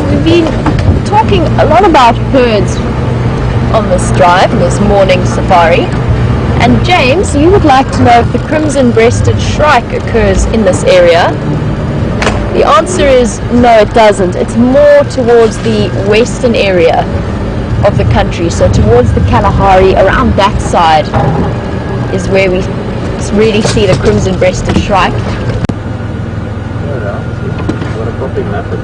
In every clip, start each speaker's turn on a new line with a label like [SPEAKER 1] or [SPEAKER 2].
[SPEAKER 1] We've been talking a lot about birds on this drive, this morning safari. And James, you would like to know if the crimson-breasted shrike occurs in this area. The answer is no, it doesn't. It's more towards the western area of the country, so towards the Kalahari, around that side is where we really see the crimson-breasted shrike.
[SPEAKER 2] What a proper method.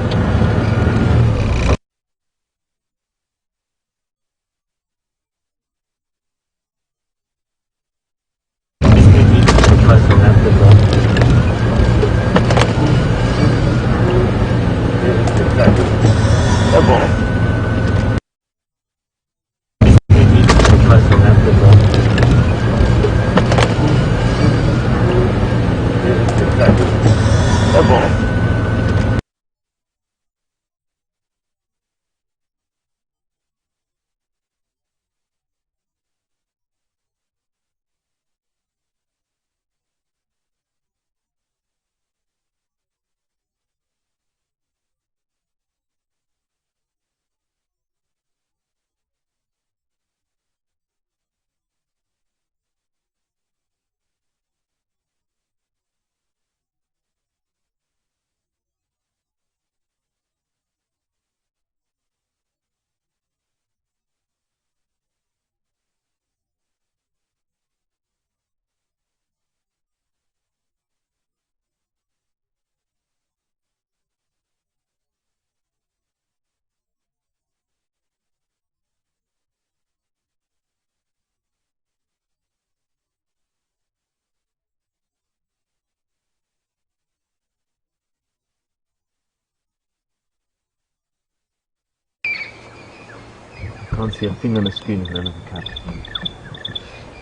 [SPEAKER 2] I can't see a thing on the screen if none of the cat.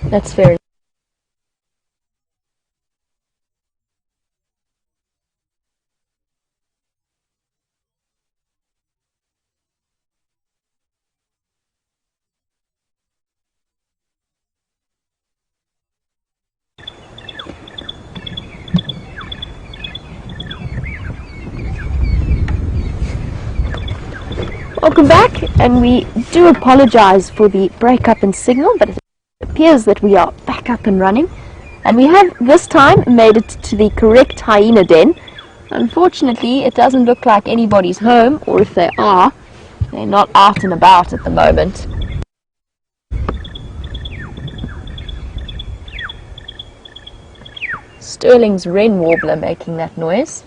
[SPEAKER 1] That's fair. Welcome back, and we do apologize for the breakup in signal, but it appears that we are back up and running, and we have this time made it to the correct hyena den. Unfortunately, it doesn't look like anybody's home, or if they are, they're not out and about at the moment. Sterling's wren warbler making that noise.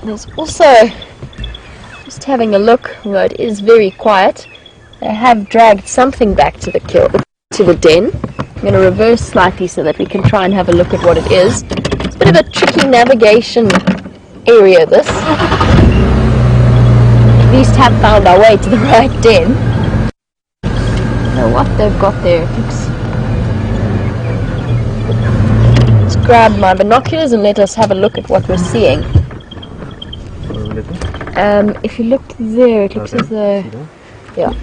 [SPEAKER 1] There's also, just having a look, although it is very quiet, they have dragged something back to the den. I'm going to reverse slightly so that we can try and have a look at what it is. It's a bit of a tricky navigation area, this. At least have found our way to the right den. I don't know what they've got there. It looks... Let's grab my binoculars and let us have a look at what we're seeing. If you look there, it looks as though... Yeah.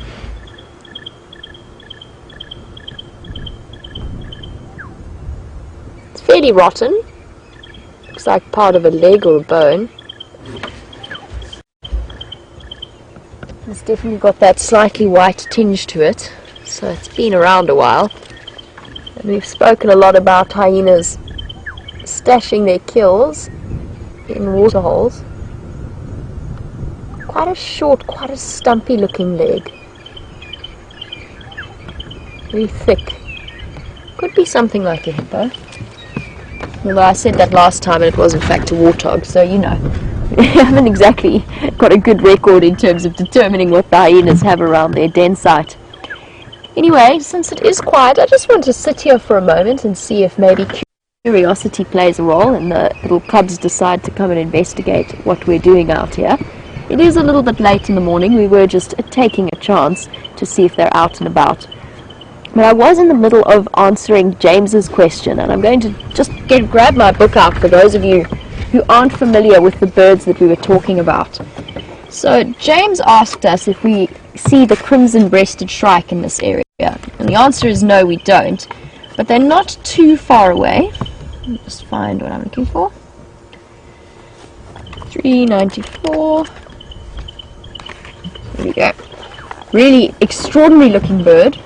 [SPEAKER 1] It's fairly rotten. Looks like part of a leg or a bone. It's definitely got that slightly white tinge to it, so it's been around a while. And we've spoken a lot about hyenas stashing their kills in waterholes. Quite a short, quite a stumpy looking leg. Very thick. Could be something like a hippo. Although I said that last time and it was in fact a warthog, so you know. We haven't exactly got a good record in terms of determining what the hyenas have around their den site. Anyway, since it is quiet, I just want to sit here for a moment and see if maybe curiosity plays a role and the little cubs decide to come and investigate what we're doing out here. It is a little bit late in the morning. We were just taking a chance to see if they're out and about. But I was in the middle of answering James's question, and I'm going to just grab my book out for those of you who aren't familiar with the birds that we were talking about. So James asked us if we see the crimson-breasted shrike in this area, and the answer is no, we don't, but they're not too far away. Let me just find what I'm looking for. 394. There we go. Really extraordinary looking bird,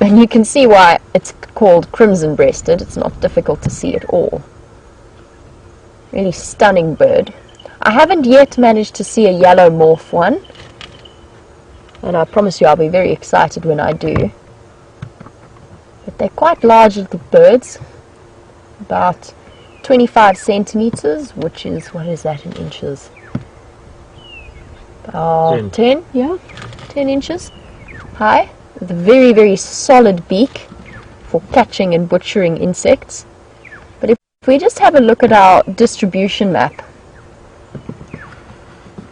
[SPEAKER 1] and you can see why it's called crimson-breasted. It's not difficult to see at all. Really stunning bird. I haven't yet managed to see a yellow morph one, and I promise you I'll be very excited when I do. But they're quite large little birds, about 25 centimeters, which is, what is that in inches? About 10, yeah, 10 inches high, with a very, very solid beak for catching and butchering insects. But if we just have a look at our distribution map,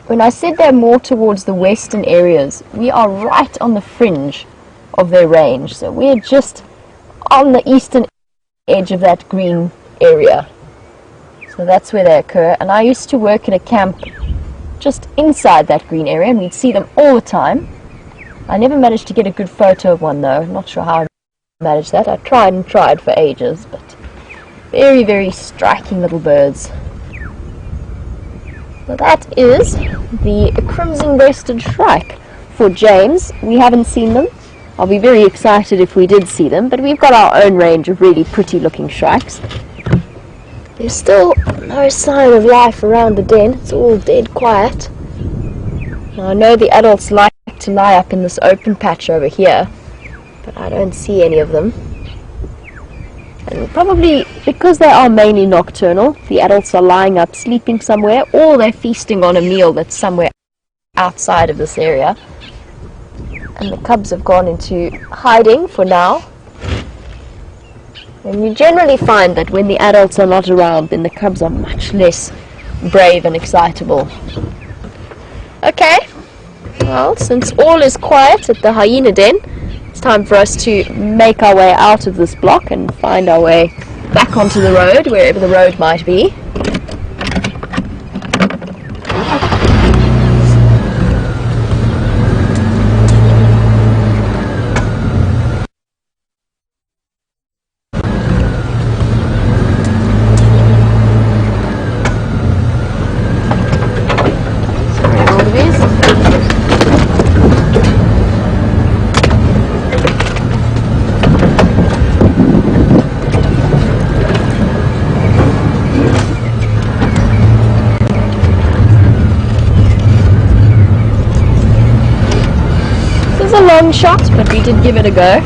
[SPEAKER 1] when I said they're more towards the western areas, we are right on the fringe of their range. So we're just on the eastern edge of that green area. So that's where they occur. And I used to work in a camp just inside that green area, and we'd see them all the time. I never managed to get a good photo of one though. I'm not sure how I managed that. I tried and tried for ages, but very, very striking little birds. So that is the crimson-breasted shrike. For James, we haven't seen them. I'll be very excited if we did see them, but we've got our own range of really pretty looking shrikes. There's still no sign of life around the den. It's all dead quiet. Now, I know the adults like to lie up in this open patch over here, but I don't see any of them. And probably because they are mainly nocturnal, the adults are lying up sleeping somewhere, or they're feasting on a meal that's somewhere outside of this area. And the cubs have gone into hiding for now. And you generally find that when the adults are not around, then the cubs are much less brave and excitable. Okay, well, since all is quiet at the hyena den, it's time for us to make our way out of this block and find our way back onto the road, wherever the road might be. Long shot, but we did give it a go.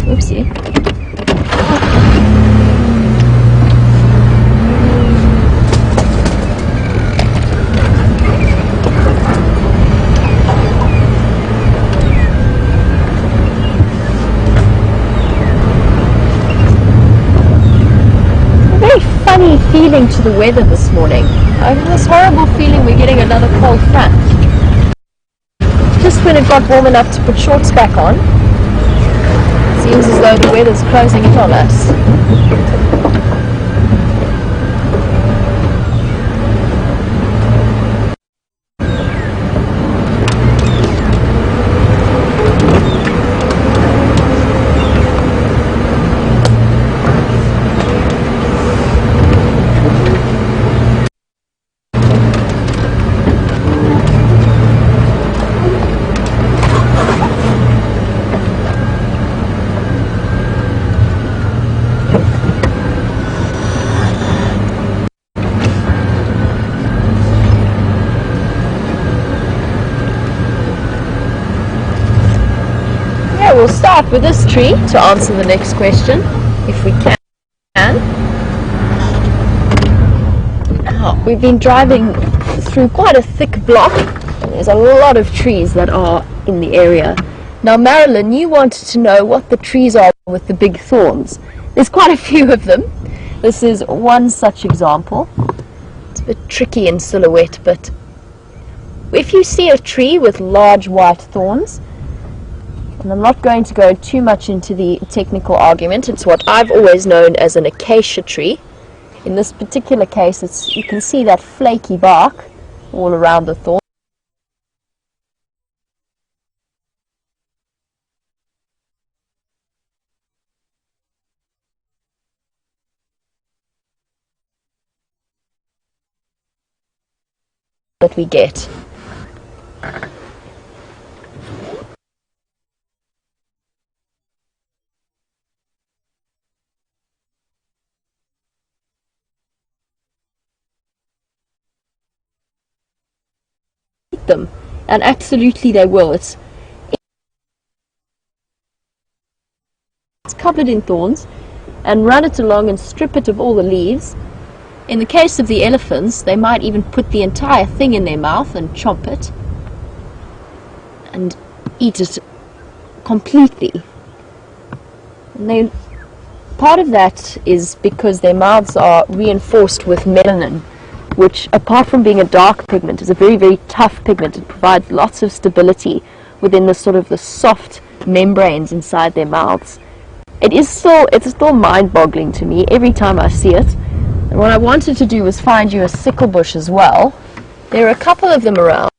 [SPEAKER 1] Oopsie. Funny feeling to the weather this morning. I have this horrible feeling we're getting another cold front. Just when it got warm enough to put shorts back on, seems as though the weather's closing in on us. We'll start with this tree to answer the next question, if we can. We've been driving through quite a thick block, and there's a lot of trees that are in the area. Now, Marilyn, you wanted to know what the trees are with the big thorns. There's quite a few of them. This is one such example. It's a bit tricky in silhouette, but if you see a tree with large white thorns, And I'm not going to go too much into the technical argument. It's what I've always known as an acacia tree. In this particular case, you can see that flaky bark all around the thorn. That we get. Them, and absolutely they will. It's covered in thorns, and run it along and strip it of all the leaves. In the case of the elephants, they might even put the entire thing in their mouth and chomp it and eat it completely. And then part of that is because their mouths are reinforced with melanin, which, apart from being a dark pigment, is a very, very tough pigment. It provides lots of stability within the sort of the soft membranes inside their mouths. It's still mind-boggling to me every time I see it. And what I wanted to do was find you a sickle bush as well. There are a couple of them around.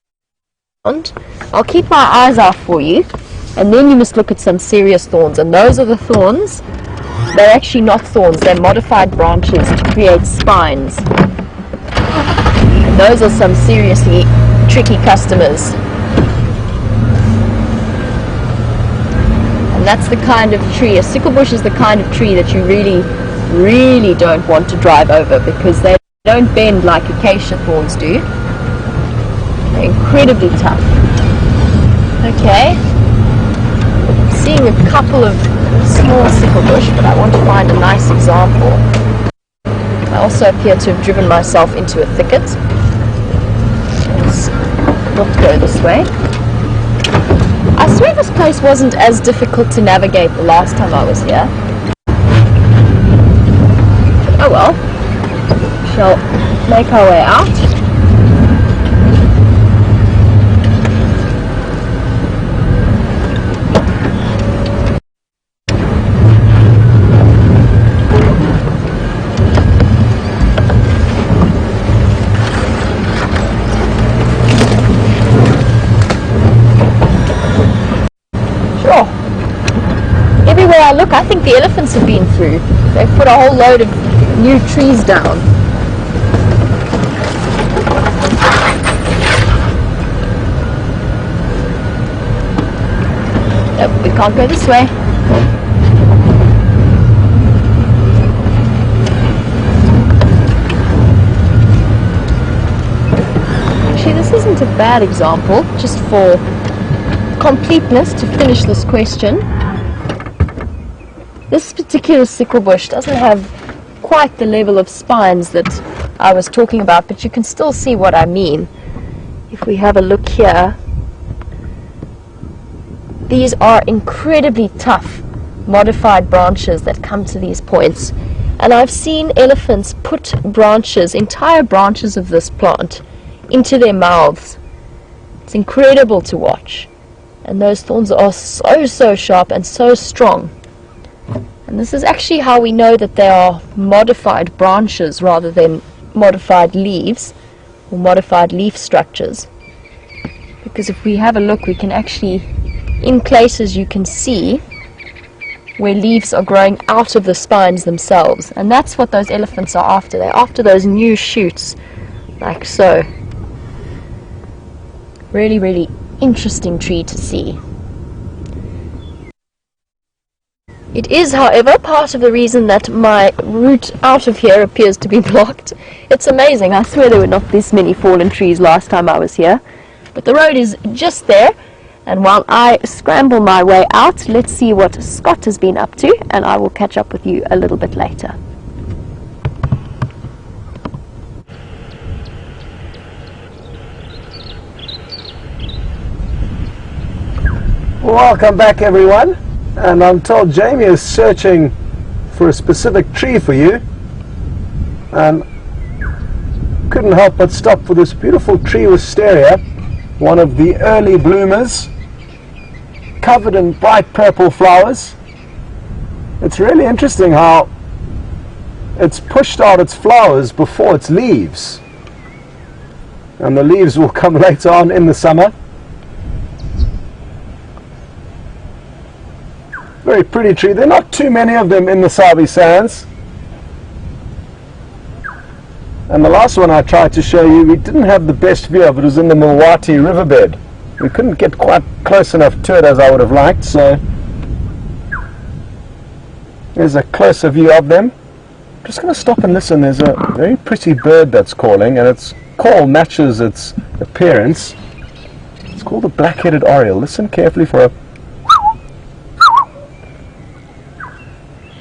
[SPEAKER 1] I'll keep my eyes out for you, and then you must look at some serious thorns. And those are the thorns. They're actually not thorns, they're modified branches to create spines. Those are some seriously tricky customers. And that's the kind of tree, a sickle bush is the kind of tree that you really, really don't want to drive over, because they don't bend like acacia thorns do. They're incredibly tough. Okay, I'm seeing a couple of small sickle bush, but I want to find a nice example. I also appear to have driven myself into a thicket. Let's not go this way. I swear this place wasn't as difficult to navigate the last time I was here. Oh well. Shall make our way out. Everywhere I look, I think the elephants have been through. They've put a whole load of new trees down. Nope, we can't go this way. Actually, this isn't a bad example, just for completeness to finish this question. This particular sickle bush doesn't have quite the level of spines that I was talking about, but you can still see what I mean. If we have a look here, these are incredibly tough modified branches that come to these points. And I've seen elephants put branches, entire branches of this plant, into their mouths. It's incredible to watch. And those thorns are so sharp and so strong. And this is actually how we know that they are modified branches rather than modified leaves or modified leaf structures. Because if we have a look, we can actually, in places you can see where leaves are growing out of the spines themselves. And that's what those elephants are after. They're after those new shoots, like so. Really, really interesting tree to see. It is, however, part of the reason that my route out of here appears to be blocked. It's amazing. I swear there were not this many fallen trees last time I was here. But the road is just there. And while I scramble my way out, let's see what Scott has been up to, and I will catch up with you a little bit later.
[SPEAKER 3] Welcome back, everyone. And I'm told Jamie is searching for a specific tree for you, and couldn't help but stop for this beautiful tree wisteria, one of the early bloomers, covered in bright purple flowers. It's really interesting how it's pushed out its flowers before its leaves, and the leaves will come later on in the summer. Very pretty tree. There are not too many of them in the Sabi Sands. And the last one I tried to show you, we didn't have the best view of it. It was in the Milwati riverbed. We couldn't get quite close enough to it as I would have liked, so there's a closer view of them. I'm just going to stop and listen. There's a very pretty bird that's calling, and its call matches its appearance. It's called a black-headed oriole. Listen carefully for a...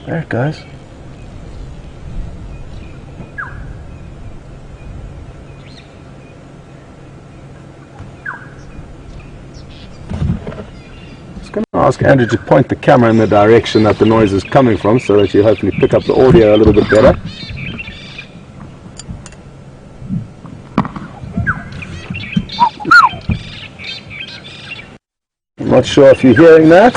[SPEAKER 3] There it goes. I'm going to ask Andrew to point the camera in the direction that the noise is coming from, so that you hopefully pick up the audio a little bit better. I'm not sure if you're hearing that.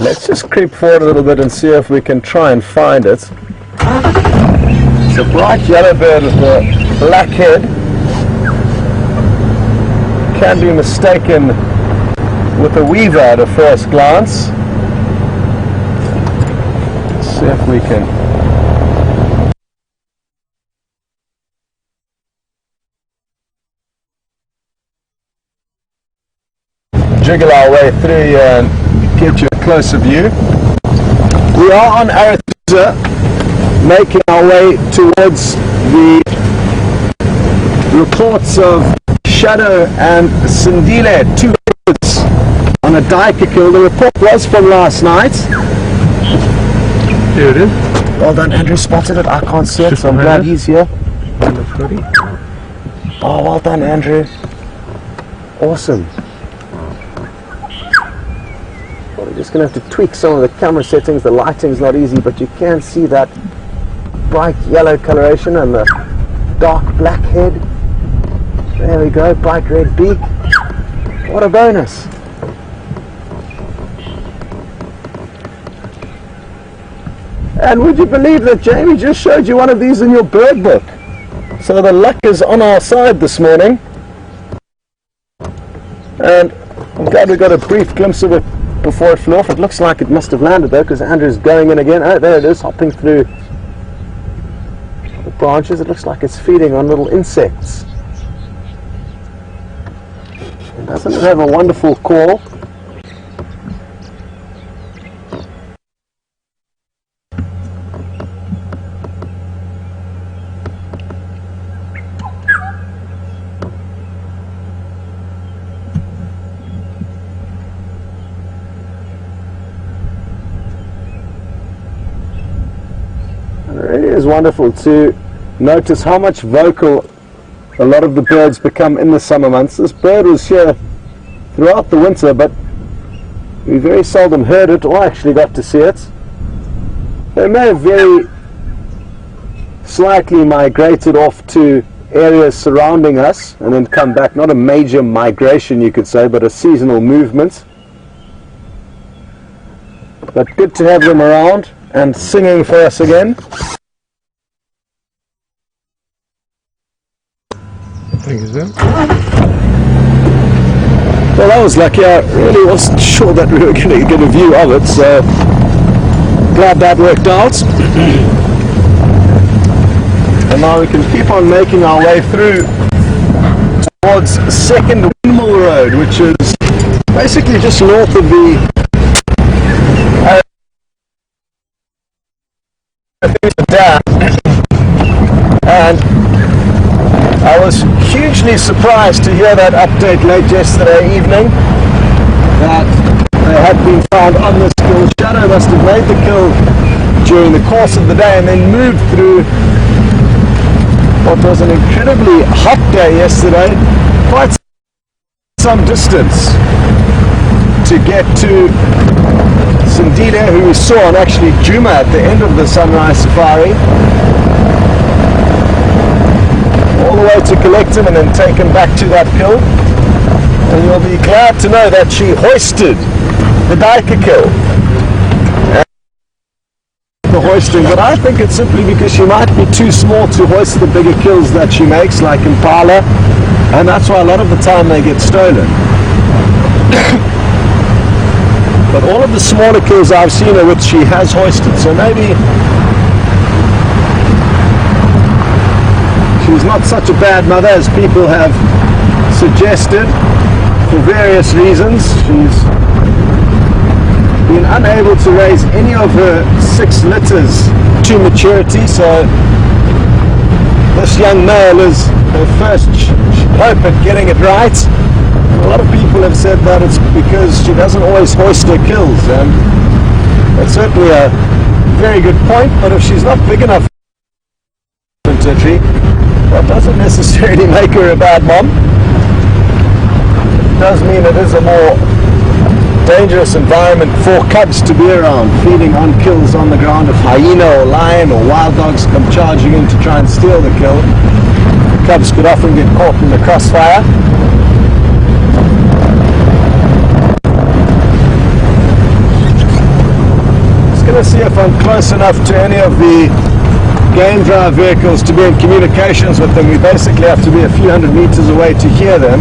[SPEAKER 3] Let's just creep forward a little bit and see if we can try and find it. It's a bright yellow bird with a black head. Can be mistaken with a weaver at a first glance. Let's see if we can jiggle our way through here and get you a closer view. We are on Arathusa, making our way towards the reports of Shadow and Sidile, two birds on a duiker kill. The report was from last night.
[SPEAKER 2] Here it is.
[SPEAKER 3] Well done, Andrew, spotted it. I can't see it, so I'm glad he's here. Oh, well done, Andrew. Awesome. Well, we're just going to have to tweak some of the camera settings. The lighting's not easy, but you can see that bright yellow coloration and the dark black head. There we go, bright red beak. What a bonus. And would you believe that Jamie just showed you one of these in your bird book? So the luck is on our side this morning. And I'm glad we got a brief glimpse of it before it flew off. It looks like it must have landed though, because Andrew's going in again. Oh, there it is, hopping through the branches. It looks like it's feeding on little insects. Doesn't it have a wonderful call? And it really is wonderful to notice how much vocal a lot of the birds become in the summer months. This bird was here throughout the winter, but we very seldom heard it or actually got to see it. They may have very slightly migrated off to areas surrounding us and then come back. Not a major migration, you could say, but a seasonal movement. But good to have them around and singing for us again.
[SPEAKER 2] Thank you, sir.
[SPEAKER 3] Well, that was lucky. I really wasn't sure that we were going to get a view of it, so glad that worked out. And now we can keep on making our way through towards Second Windmill Road, which is basically just north of the dam. And I was hugely surprised to hear that update late yesterday evening that they had been found on this kill. Shadow must have made the kill during the course of the day and then moved through what was an incredibly hot day yesterday, quite some distance to get to Sidile, who we saw on actually Djuma at the end of the sunrise safari. All the away to collect him and then take him back to that kill. And you'll be glad to know that she hoisted the Diker kill. The hoisting, but I think it's simply because she might be too small to hoist the bigger kills that she makes, like Impala, and that's why a lot of the time they get stolen. But all of the smaller kills I've seen her with, she has hoisted, so maybe she's not such a bad mother as people have suggested for various reasons. She's been unable to raise any of her 6 litters to maturity, so this young male is her first hope at getting it right. A lot of people have said that it's because she doesn't always hoist her kills, and that's certainly a very good point, but if she's not big enough that doesn't necessarily make her a bad mom. It does mean it is a more dangerous environment for cubs to be around, feeding on kills on the ground. If hyena or lion or wild dogs come charging in to try and steal the kill, cubs could often get caught in the crossfire. Just going to see if I'm close enough to any of the game drive vehicles to be in communications with them. We basically have to be a few hundred meters away to hear them,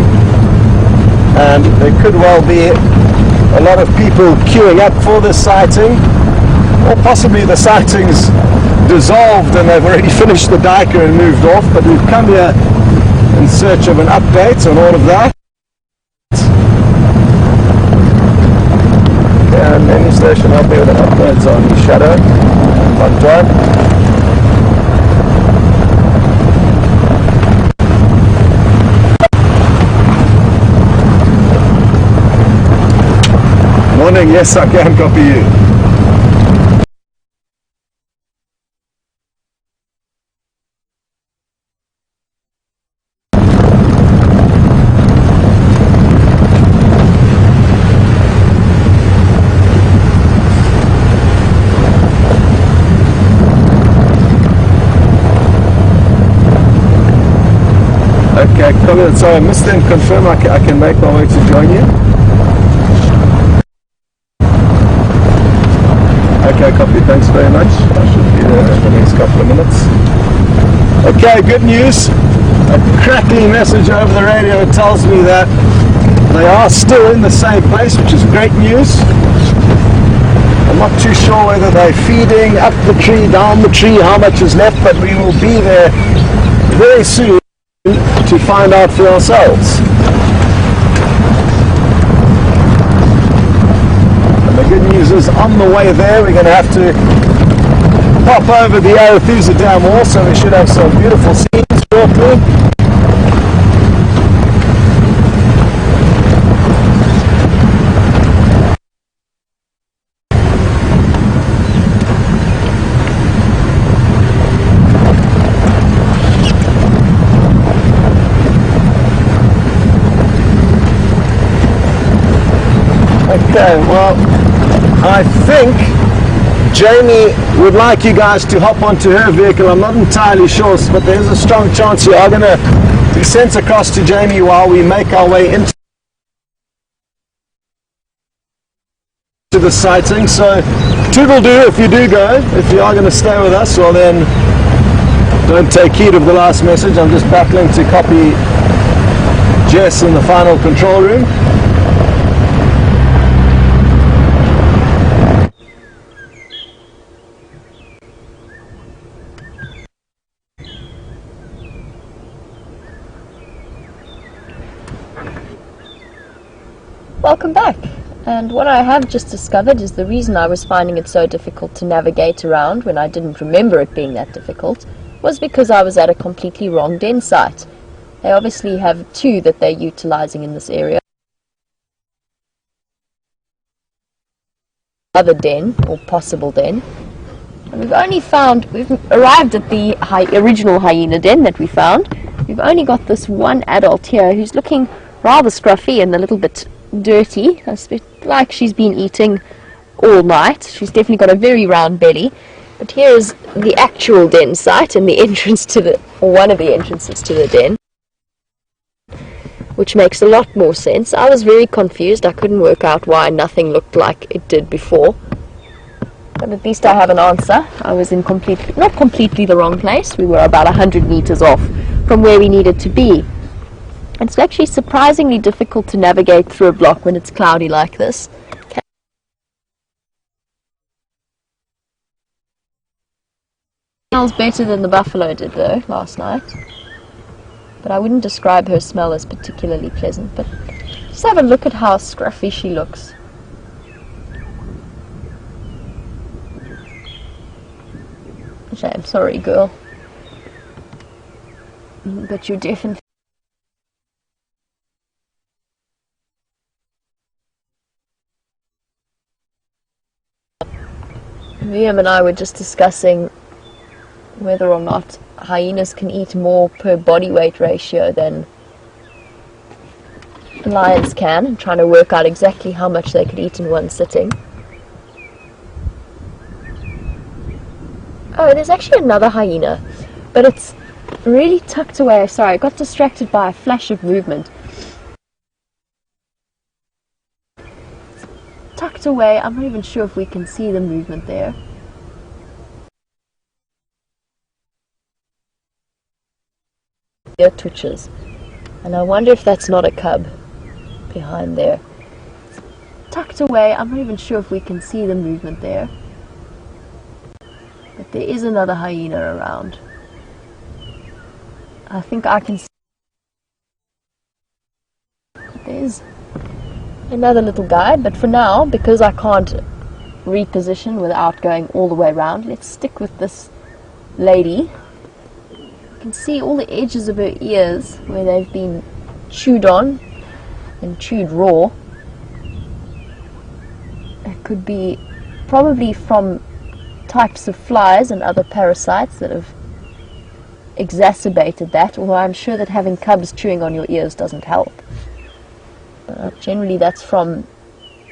[SPEAKER 3] and there could well be a lot of people queuing up for this sighting, or possibly the sightings dissolved and they've already finished the Diker and moved off, but we've come here in search of an update on all of that. And any station help me with an update on Shadow, on Drive. Morning, yes, I can copy you. Okay, copy that. So I must then confirm I can make my way to join you. Okay, copy, thanks very much. I should be there in the next couple of minutes. Okay, good news. A crackling message over the radio tells me that they are still in the same place, which is great news. I'm not too sure whether they're feeding up the tree, down the tree, how much is left, but we will be there very soon to find out for ourselves. The good news is on the way there we're going to have to pop over the Arethusa Dam Wall, so we should have some beautiful scenes shortly. Okay, well, I think Jamie would like you guys to hop onto her vehicle. I'm not entirely sure, but there's a strong chance you are going to be sent across to Jamie while we make our way into the sighting. So, toodle-doo if you do go. If you are going to stay with us, well then, don't take heed of the last message. I'm just battling to copy Jess in the final control room.
[SPEAKER 1] Welcome back, and what I have just discovered is the reason I was finding it so difficult to navigate around when I didn't remember it being that difficult was because I was at a completely wrong den site. They obviously have 2 that they're utilizing in this area. Other den, or possible den. And we've arrived at the original hyena den that we found. We've only got this one adult here who's looking rather scruffy and a little bit dirty, like she's been eating all night. She's definitely got a very round belly, But here is the actual den site and the entrance to the, or one of the entrances to the den, which makes a lot more sense. I was very confused. I couldn't work out why nothing looked like it did before. But at least I have an answer. I was in not completely the wrong place. We were about 100 meters off from where we needed to be. It's actually surprisingly difficult to navigate through a block when it's cloudy like this. Smells better than the buffalo did though last night. But I wouldn't describe her smell as particularly pleasant. But just have a look at how scruffy she looks. I'm sorry, girl. But you're definitely... Liam and I were just discussing whether or not hyenas can eat more per body weight ratio than lions can, and trying to work out exactly how much they could eat in one sitting. Oh, there's actually another hyena, but it's really tucked away. Sorry, I got distracted by a flash of movement. Tucked away, I'm not even sure if we can see the movement there. Ear twitches, and I wonder if that's not a cub behind there. Tucked away, I'm not even sure if we can see the movement there. But there is another hyena around. I think I can see. There's another little guy, but for now, because I can't reposition without going all the way around, let's stick with this lady. You can see all the edges of her ears where they've been chewed on and chewed raw. It could be probably from types of flies and other parasites that have exacerbated that, although I'm sure that having cubs chewing on your ears doesn't help. Generally that's from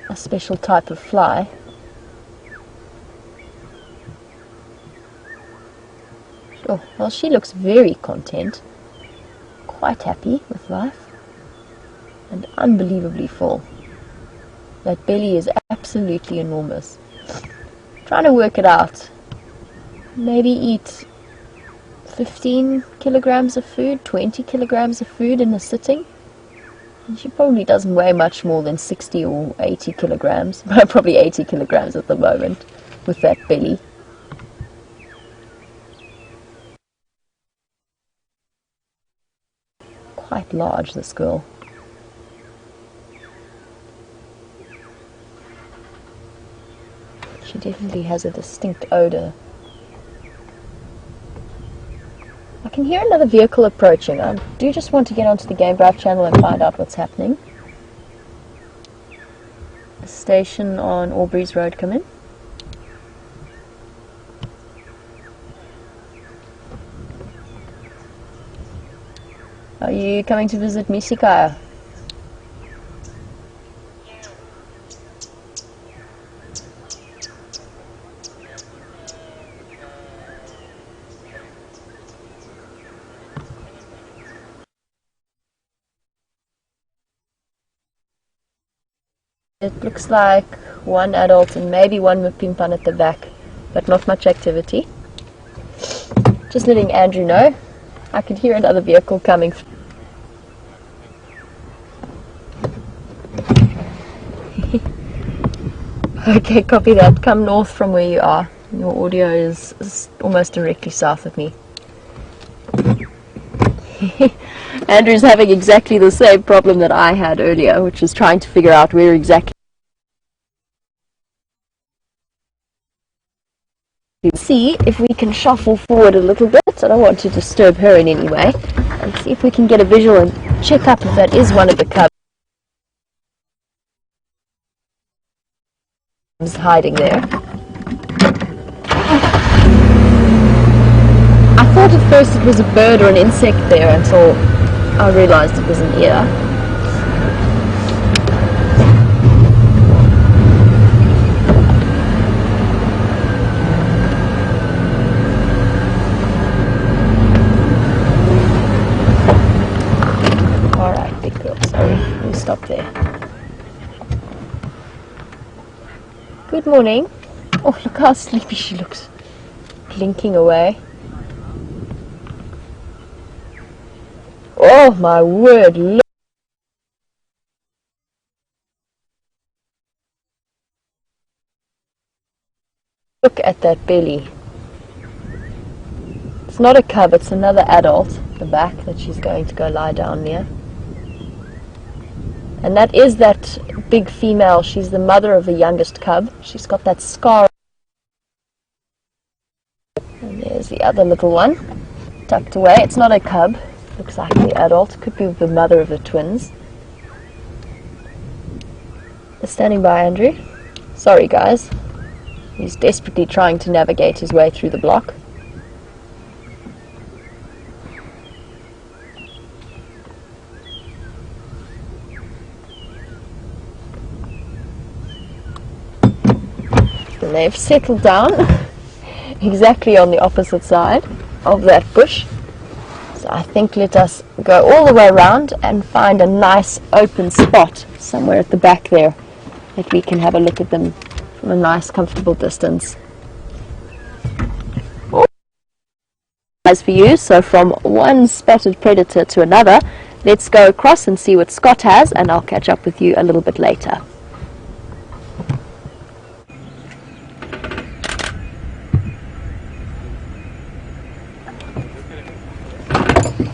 [SPEAKER 1] a special type of fly. Oh, well, she looks very content, quite happy with life, and unbelievably full. That belly is absolutely enormous. Trying to work it out. Maybe eat 15 kilograms of food, 20 kilograms of food in a sitting. And she probably doesn't weigh much more than 60 or 80 kilograms. Probably 80 kilograms at the moment with that belly. Quite large, this girl. She definitely has a distinct odor. I can hear another vehicle approaching. I do just want to get onto the Game Drive channel and find out what's happening. A station on Aubrey's Road, come in. Are you coming to visit me, Sikaya? It looks like one adult and maybe one Mpimpan at the back, but not much activity. Just letting Andrew know. I could hear another vehicle coming. Okay, copy that. Come north from where you are. Your audio is almost directly south of me. Andrew's having exactly the same problem that I had earlier, which is trying to figure out where exactly. See if we can shuffle forward a little bit. I don't want to disturb her in any way. And see if we can get a visual and check up if that is one of the cubs hiding there. I thought at first it was a bird or an insect there until I realized it was an ear. Good morning. Oh, look how sleepy she looks. Blinking away. Oh my word, look at that belly. It's not a cub, it's another adult, the back that she's going to go lie down near. And that is that big female. She's the mother of the youngest cub. She's got that scar. And there's the other little one, tucked away. It's not a cub. Looks like the adult. Could be the mother of the twins. They're standing by, Andrew. Sorry, guys. He's desperately trying to navigate his way through the block. And they've settled down exactly on the opposite side of that bush. So I think let us go all the way around and find a nice open spot somewhere at the back there that we can have a look at them from a nice comfortable distance. As for you, so from one spotted predator to another, let's go across and see what Scott has, and I'll catch up with you a little bit later.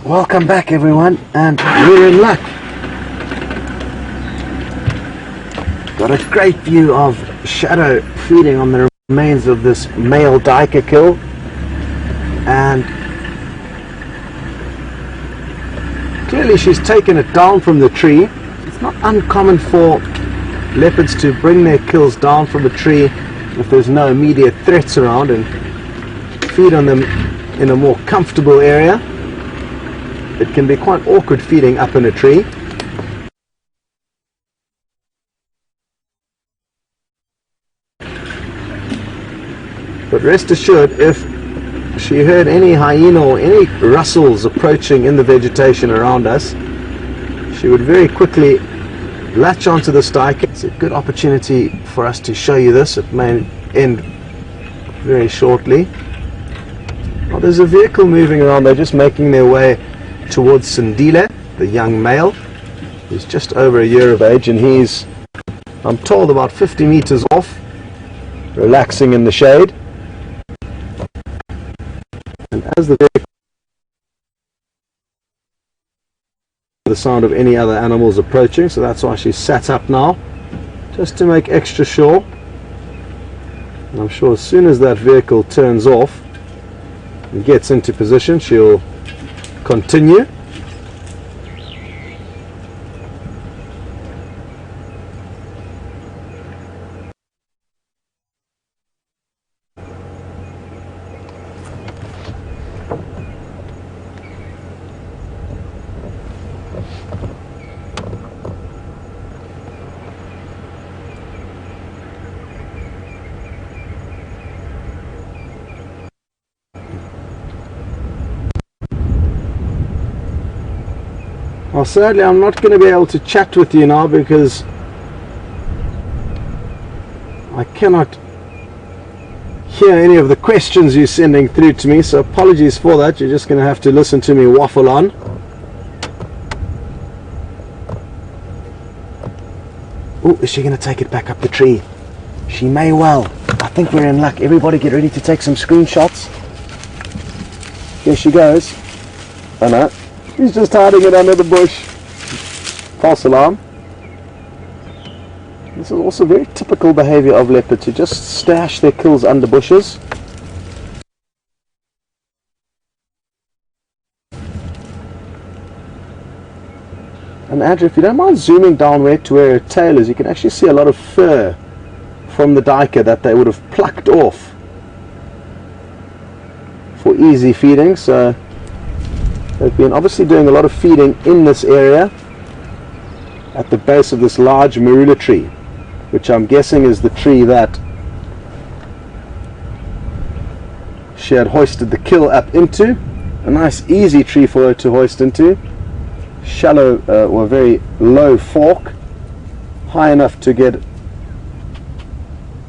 [SPEAKER 3] Welcome back, everyone, and we're in luck. Got a great view of Shadow feeding on the remains of this male duiker kill, and clearly she's taken it down from the tree. It's not uncommon for leopards to bring their kills down from a tree if there's no immediate threats around and feed on them in a more comfortable area. It can be quite awkward feeding up in a tree. But rest assured, if she heard any hyena or any rustles approaching in the vegetation around us, she would very quickly latch onto the duiker. It's a good opportunity for us to show you this. It may end very shortly. Well, there's a vehicle moving around. They're just making their way towards Sidile, the young male. He's just over a year of age, and he's, I'm told, about 50 meters off, relaxing in the shade. And as the vehicle, the sound of any other animals approaching, so that's why she's sat up now, just to make extra sure. And I'm sure as soon as that vehicle turns off and gets into position, she'll continue. Well, sadly I'm not going to be able to chat with you now because I cannot hear any of the questions you're sending through to me, so apologies for that. You're just going to have to listen to me waffle on. Oh, is she going to take it back up the tree? She may well. I think we're in luck. Everybody get ready to take some screenshots. Here she goes. Oh no. He's just hiding it under the bush. False alarm. This is also very typical behavior of leopards, to just stash their kills under bushes. And Andrew, if you don't mind zooming down to where her tail is, you can actually see a lot of fur from the duiker that they would have plucked off for easy feeding. So they've been obviously doing a lot of feeding in this area at the base of this large marula tree, which I'm guessing is the tree that she had hoisted the kill up into. A nice easy tree for her to hoist into. Shallow or very low fork, high enough to get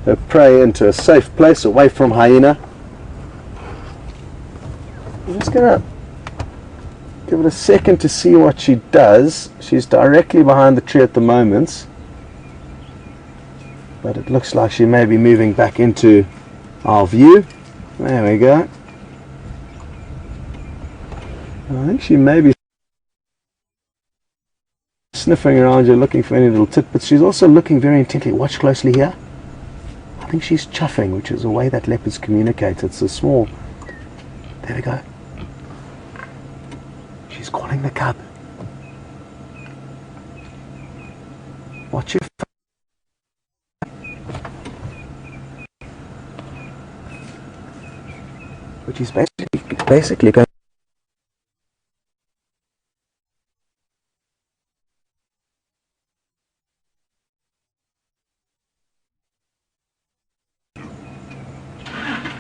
[SPEAKER 3] her prey into a safe place away from hyena. I'm just going to give it a second to see what she does. She's directly behind the tree at the moment, but it looks like she may be moving back into our view. There we go. I think she may be sniffing around here looking for any little tidbits. She's also looking very intently. Watch closely here. I think she's chuffing, which is a way that leopards communicate. It's a small... There we go. She's calling the cub. Watch your... Which is basically going...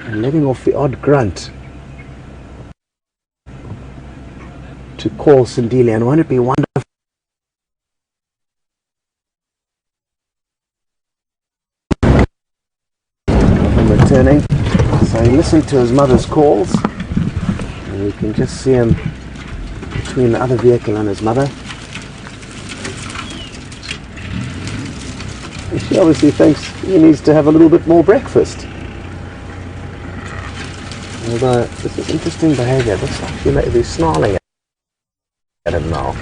[SPEAKER 3] and letting off the odd grunt to call Sidile. And won't it be wonderful? I'm returning. So he listened to his mother's calls, and you can just see him between the other vehicle and his mother. And she obviously thinks he needs to have a little bit more breakfast. Although this is interesting behaviour. It looks like she may be snarling at him now.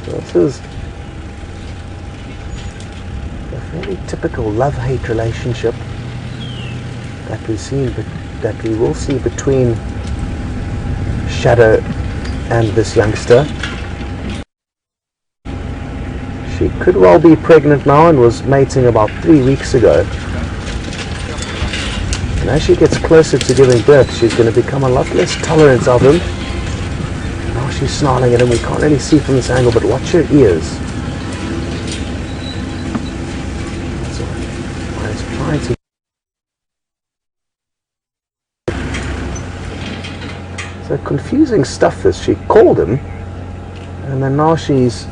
[SPEAKER 3] So this is a fairly typical love-hate relationship that we will see between Shadow and this youngster. She could well be pregnant now and was mating about 3 weeks ago. And as she gets closer to giving birth, she's going to become a lot less tolerant of him. Now she's snarling at him. We can't really see from this angle, but watch her ears. So he's trying to... So confusing stuff this. She called him, and then now she's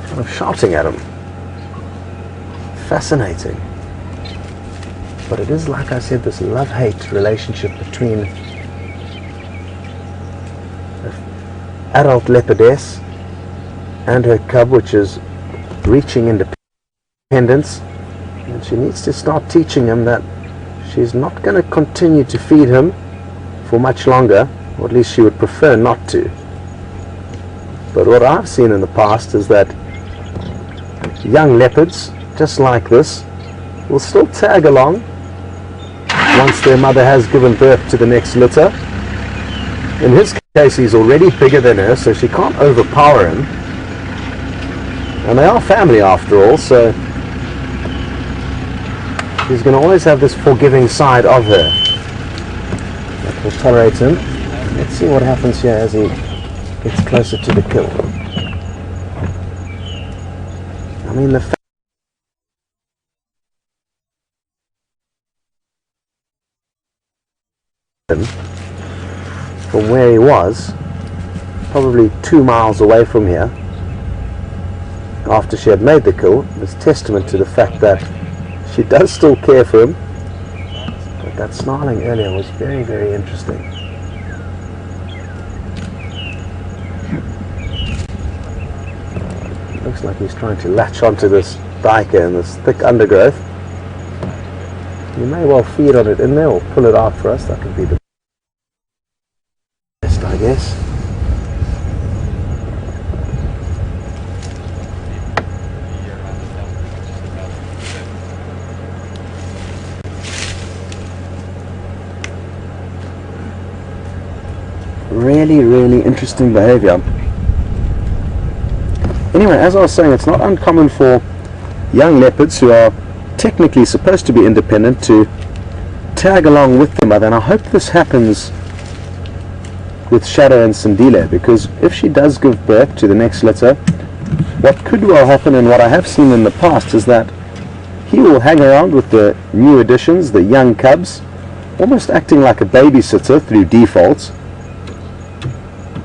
[SPEAKER 3] kind of shouting at him. Fascinating. But it is, like I said, this love-hate relationship between an adult leopardess and her cub, which is reaching independence. And she needs to start teaching him that she's not going to continue to feed him for much longer, or at least she would prefer not to. But what I've seen in the past is that young leopards, just like this, will still tag along once their mother has given birth to the next litter. In his case, he's already bigger than her, so she can't overpower him. And they are family after all, so she's going to always have this forgiving side of her that will tolerate him. Let's see what happens here as he gets closer to the kill. I mean, the from where he was, probably 2 miles away from here, after she had made the kill, is testament to the fact that she does still care for him. But that snarling earlier was very, very interesting. Looks like he's trying to latch onto this duiker in this thick undergrowth. You may well feed on it in there or pull it out for us. That would be the best, I guess. Really, really interesting behavior. Anyway, as I was saying, it's not uncommon for young leopards who are technically supposed to be independent to tag along with their mother, and I hope this happens with Shadow and Sidile, because if she does give birth to the next litter, what could well happen, and what I have seen in the past, is that he will hang around with the new additions, the young cubs, almost acting like a babysitter through default.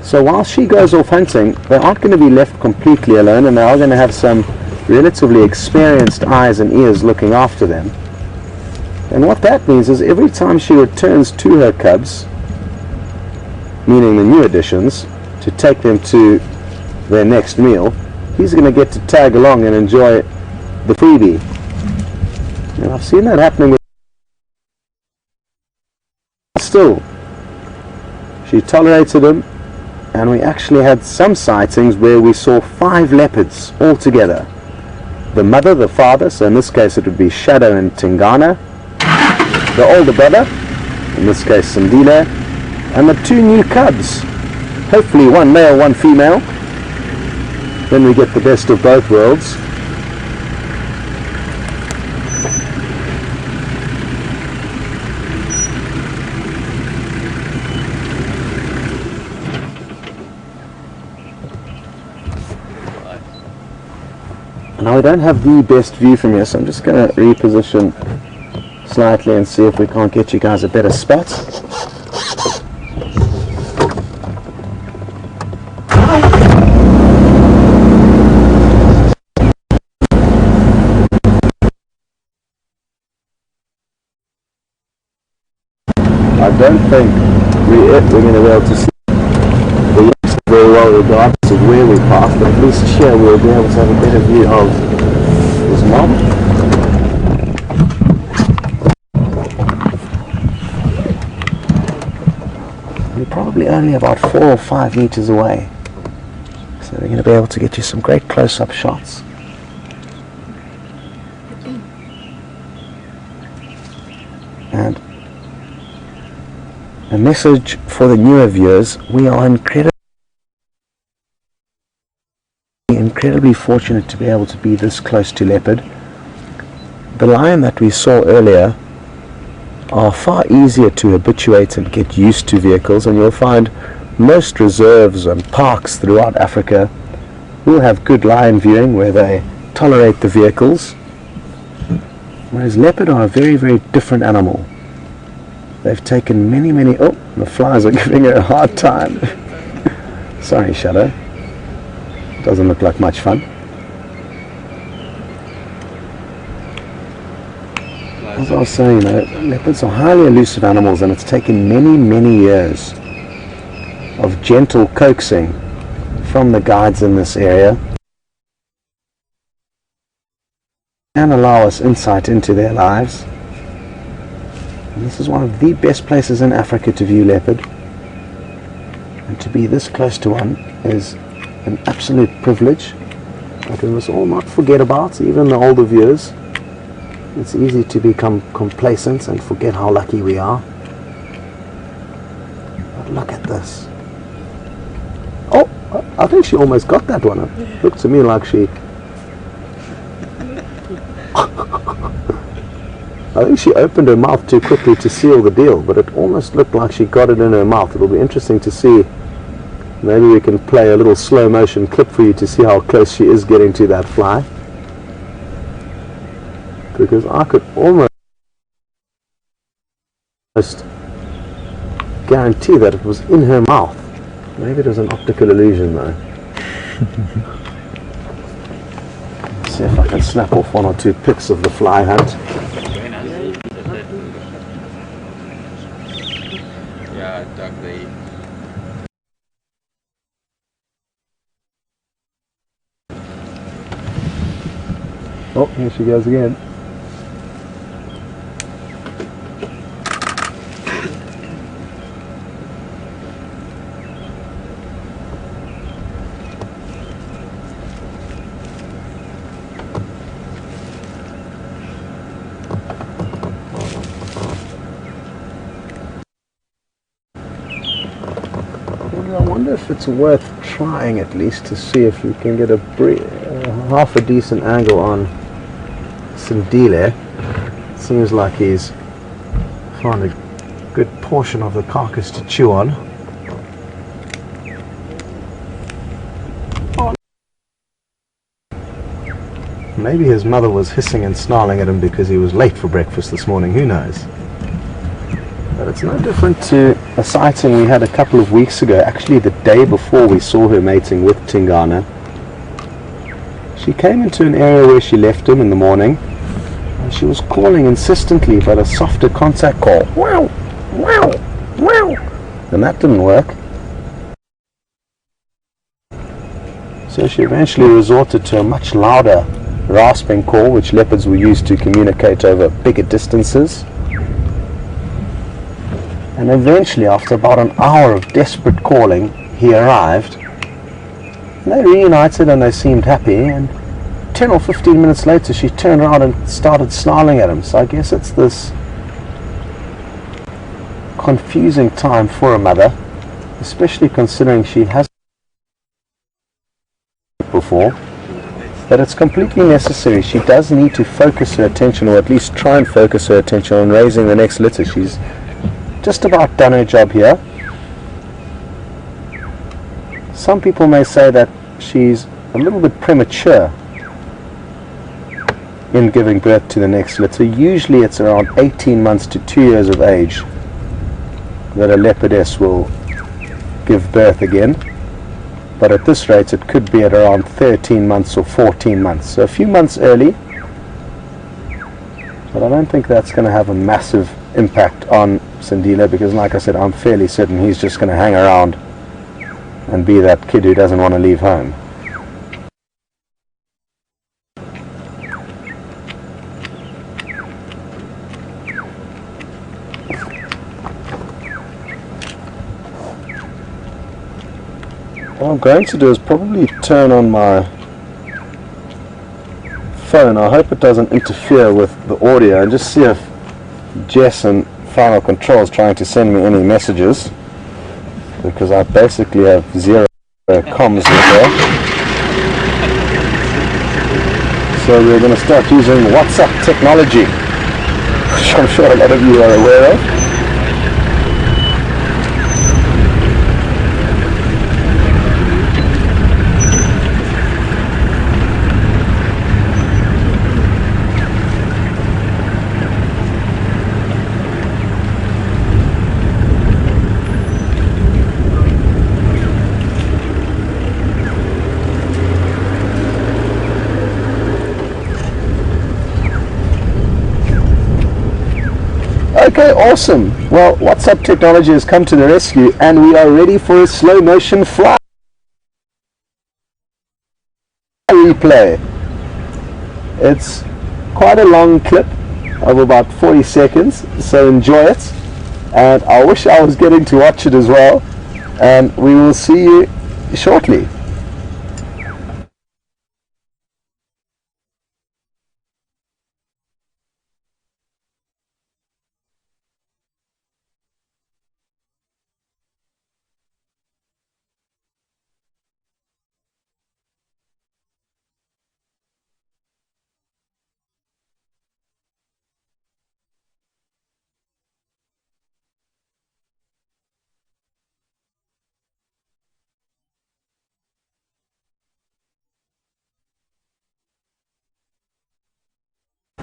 [SPEAKER 3] So while she goes off hunting, they aren't going to be left completely alone, and they are going to have some relatively experienced eyes and ears looking after them. And what that means is every time she returns to her cubs, meaning the new additions, to take them to their next meal, he's going to get to tag along and enjoy the freebie. And I've seen that happening with still. She tolerated him, and we actually had some sightings where we saw 5 leopards all together. The mother, the father, so in this case it would be Shadow and Tingana, the older brother, in this case Sidile, and the 2 new cubs. Hopefully 1 male, 1 female. Then we get the best of both worlds. Now we don't have the best view from here, so I'm just going to reposition slightly and see if we can't get you guys a better spot. I don't think we're going to be able to see the youngster very well regardless of where we pass, but at least here we'll be able to have a better view of his mom. We're probably only about 4 or 5 meters away, so we're going to be able to get you some great close-up shots. And a message for the newer viewers: we are incredibly fortunate to be able to be this close to leopard. The lion that we saw earlier are far easier to habituate and get used to vehicles, and you'll find most reserves and parks throughout Africa will have good lion viewing where they tolerate the vehicles, whereas leopard are a very, very different animal. They've taken many, oh, the flies are giving her a hard time. Sorry, Shadow. Doesn't look like much fun. As I was saying, leopards are highly elusive animals, and it's taken many years of gentle coaxing from the guides in this area and allow us insight into their lives. And this is one of the best places in Africa to view leopard, and to be this close to one is an absolute privilege that we must all not forget about, even the older viewers. It's easy to become complacent and forget how lucky we are. But look at this. Oh, I think she almost got that one. It looked to me like she... I think she opened her mouth too quickly to seal the deal, but it almost looked like she got it in her mouth. It'll be interesting to see. Maybe we can play a little slow motion clip for you to see how close she is getting to that fly. Because I could almost guarantee that it was in her mouth. Maybe it was an optical illusion though. Let's see if I can snap off 1 or 2 pics of the fly hunt. Oh, here she goes again. I wonder if it's worth trying at least to see if you can get a half a decent angle on Sidile. Seems like he's found a good portion of the carcass to chew on. Oh. Maybe his mother was hissing and snarling at him because he was late for breakfast this morning, who knows? But it's no different to a sighting we had a couple of weeks ago, actually the day before we saw her mating with Tingana. she came into an area where she left him in the morning, and she was calling insistently, but a softer contact call. Wow, wow, wow. And that didn't work. So she eventually resorted to a much louder rasping call, which leopards will use to communicate over bigger distances. And eventually, after about an hour of desperate calling, he arrived. And they reunited and they seemed happy, and 10 or 15 minutes later she turned around and started snarling at him. So I guess it's this confusing time for a mother, especially considering she has before, that it's completely necessary. She does need to focus her attention, or at least try and focus her attention on raising the next litter. She's just about done her job here. Some people may say that she's a little bit premature in giving birth to the next litter. Usually it's around 18 months to 2 years of age that a leopardess will give birth again. But at this rate it could be at around 13 months or 14 months. So a few months early. But I don't think that's going to have a massive impact on Sidile, because like I said, I'm fairly certain he's just going to hang around and be that kid who doesn't want to leave home. What I'm going to do is probably turn on my phone. I hope it doesn't interfere with the audio, and just see if Jess and Final Control is trying to send me any messages, because I basically have zero comms with her. So we're going to start using WhatsApp technology, which I'm sure a lot of you are aware of. Okay, awesome. Well, WhatsApp technology has come to the rescue, and we are ready for a slow motion fly replay. It's quite a long clip of about 40 seconds, so enjoy it. And I wish I was getting to watch it as well. And we will see you shortly.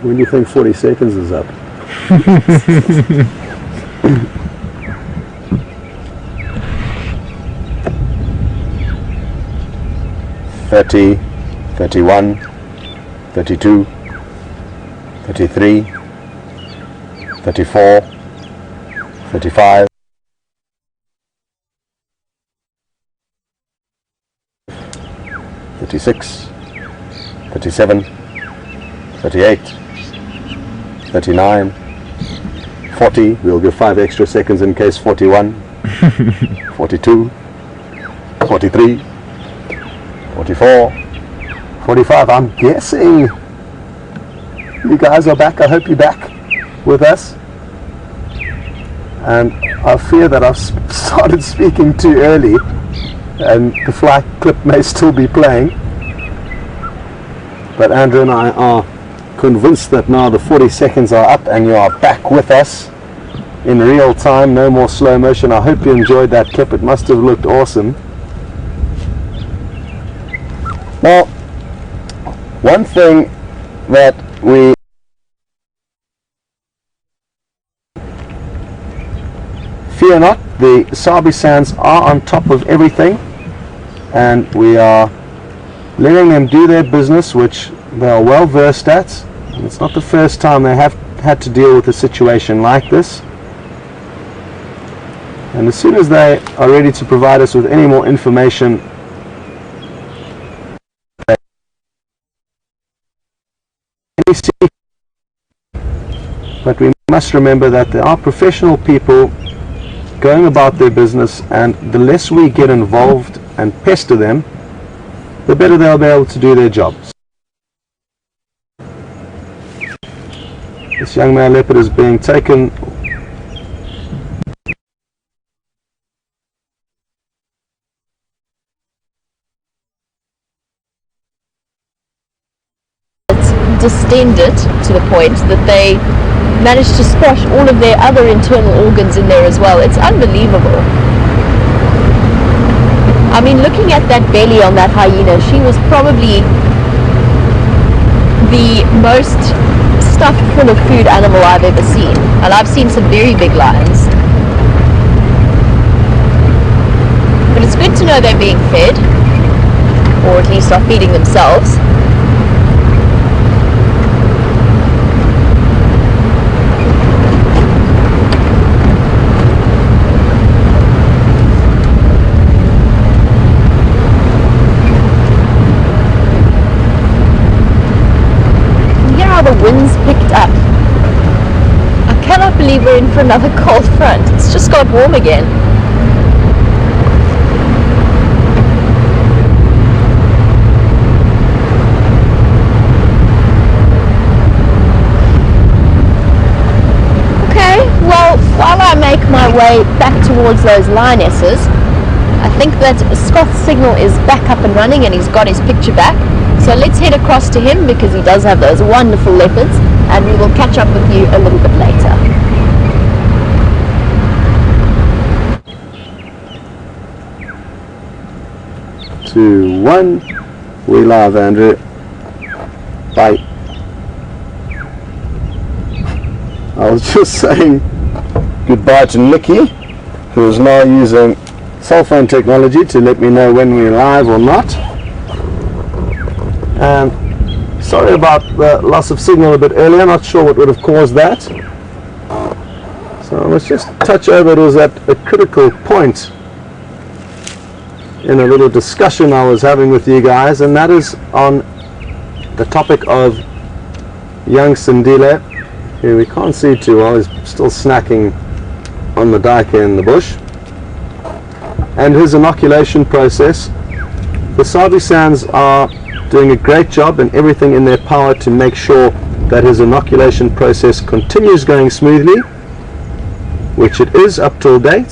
[SPEAKER 3] When do you think 40 seconds is up? 30, 31, 32, 33, 34, 35, 36, 37, 38, 39, 40, we'll give 5 extra seconds in case 41, 42, 43, 44, 45. I'm guessing you guys are back. I hope you're back with us. And I fear that I've started speaking too early and the flight clip may still be playing. But Andrew and I are convinced that now the 40 seconds are up and you are back with us in real time, no more slow motion. I hope you enjoyed that clip. It must have looked awesome. Now, one thing that we fear not, the Sabi sands are on top of everything, and we are letting them do their business, which they are well versed at. And it's not the first time they have had to deal with a situation like this. And as soon as they are ready to provide us with any more information, but we must remember that there are professional people going about their business, and the less we get involved and pester them, the better they'll be able to do their jobs. This young male leopard is being taken .
[SPEAKER 1] Distended to the point that they managed to squash all of their other internal organs in there as well. It's unbelievable. I mean, looking at that belly on that hyena, she was probably the most stuffed full of food animal I've ever seen. And I've seen some very big lions. But it's good to know they're being fed, or at least are feeding themselves. The wind's picked up. I cannot believe we're in for another cold front. It's just got warm again. Okay, well, while I make my way back towards those lionesses, I think that Scott's signal is back up and running and he's got his picture back. So let's head across to him because he does have those wonderful leopards, and we will catch up with you a little bit later.
[SPEAKER 3] 2, 1. We live, Andrew. Bye. I was just saying goodbye to Nikki, who is now using cell phone technology to let me know when we're live or not. And sorry about the loss of signal a bit earlier, not sure what would have caused that. So let's just touch over. It was at a critical point in a little discussion I was having with you guys, and that is on the topic of young Sidile, who we can't see too well, he's still snacking on the dike here in the bush, and his inoculation process. The Sabi-Sans are doing a great job and everything in their power to make sure that his inoculation process continues going smoothly, which it is up till date.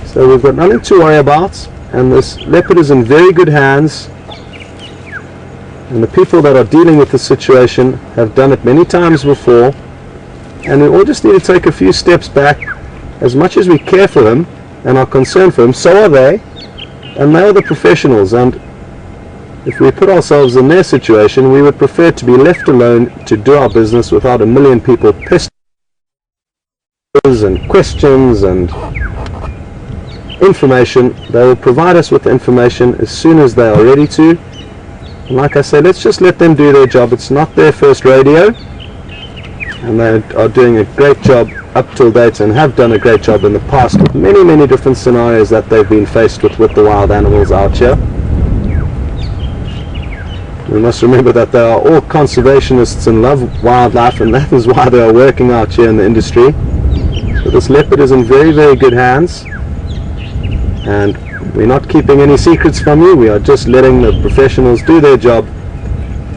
[SPEAKER 3] So we've got nothing to worry about, and this leopard is in very good hands, and the people that are dealing with the situation have done it many times before, and we all just need to take a few steps back. As much as we care for him and are concerned for him, so are they, and they are the professionals. And if we put ourselves in their situation, we would prefer to be left alone to do our business without a million people pestering and questions and information. They will provide us with the information as soon as they are ready to. And like I say, let's just let them do their job. It's not their first rodeo, and they are doing a great job up till date and have done a great job in the past with many different scenarios that they've been faced with the wild animals out here. We must remember that they are all conservationists and love wildlife, and that is why they are working out here in the industry. So this leopard is in very good hands, and we're not keeping any secrets from you. We are just letting the professionals do their job,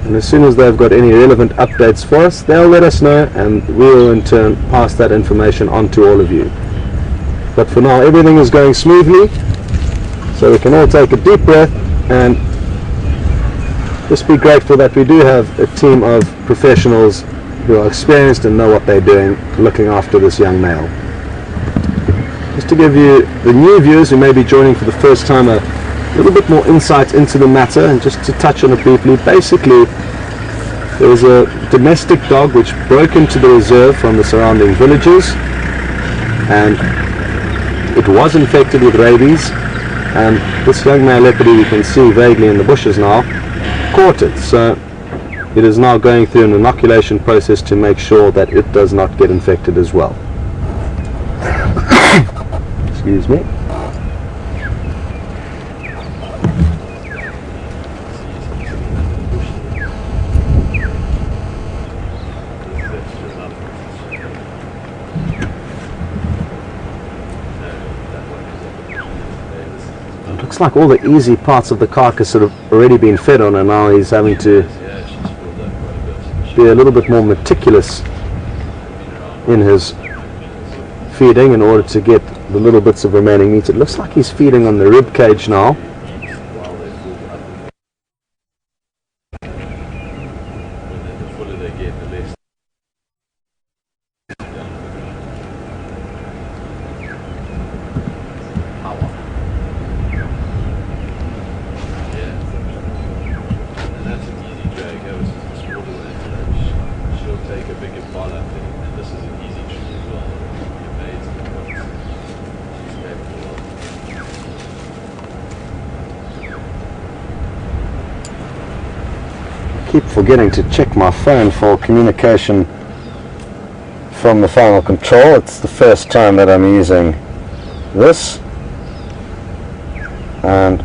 [SPEAKER 3] and as soon as they've got any relevant updates for us, they'll let us know, and we will in turn pass that information on to all of you. But for now, everything is going smoothly, so we can all take a deep breath and just be grateful that we do have a team of professionals who are experienced and know what they're doing, looking after this young male. Just to give you, the new viewers who may be joining for the first time, a little bit more insight into the matter, and just to touch on it briefly. Basically, there was a domestic dog which broke into the reserve from the surrounding villages, and it was infected with rabies, and this young male leopard, you can see vaguely in the bushes now, caught it. So it is now going through an inoculation process to make sure that it does not get infected as well. Excuse me. Looks like all the easy parts of the carcass have already been fed on, and now he's having to be a little bit more meticulous in his feeding in order to get the little bits of remaining meat. It looks like he's feeding on the rib cage now. Keep forgetting to check my phone for communication from the final control. It's the first time that I'm using this, and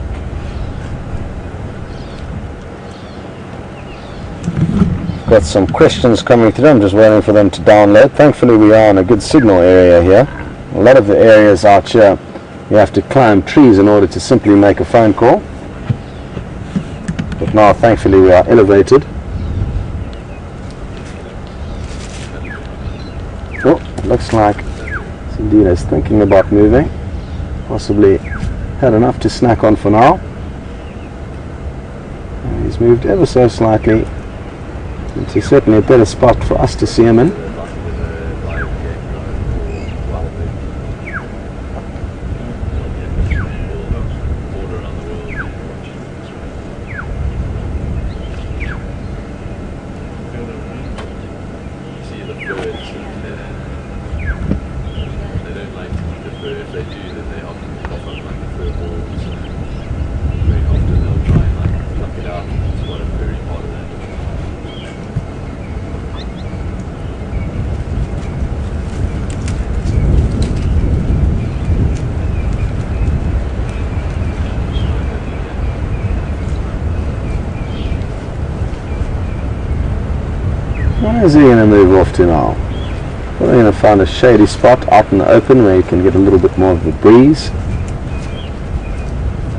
[SPEAKER 3] got some questions coming through. I'm just waiting for them to download. Thankfully we are in a good signal area here. A lot of the areas out here you have to climb trees in order to simply make a phone call. But now thankfully we are elevated. Oh, it looks like Sidile is thinking about moving. Possibly had enough to snack on for now. And he's moved ever so slightly into certainly a better spot for us to see him in. Where is he going to move off to now? We're going to find a shady spot out in the open where you can get a little bit more of a breeze.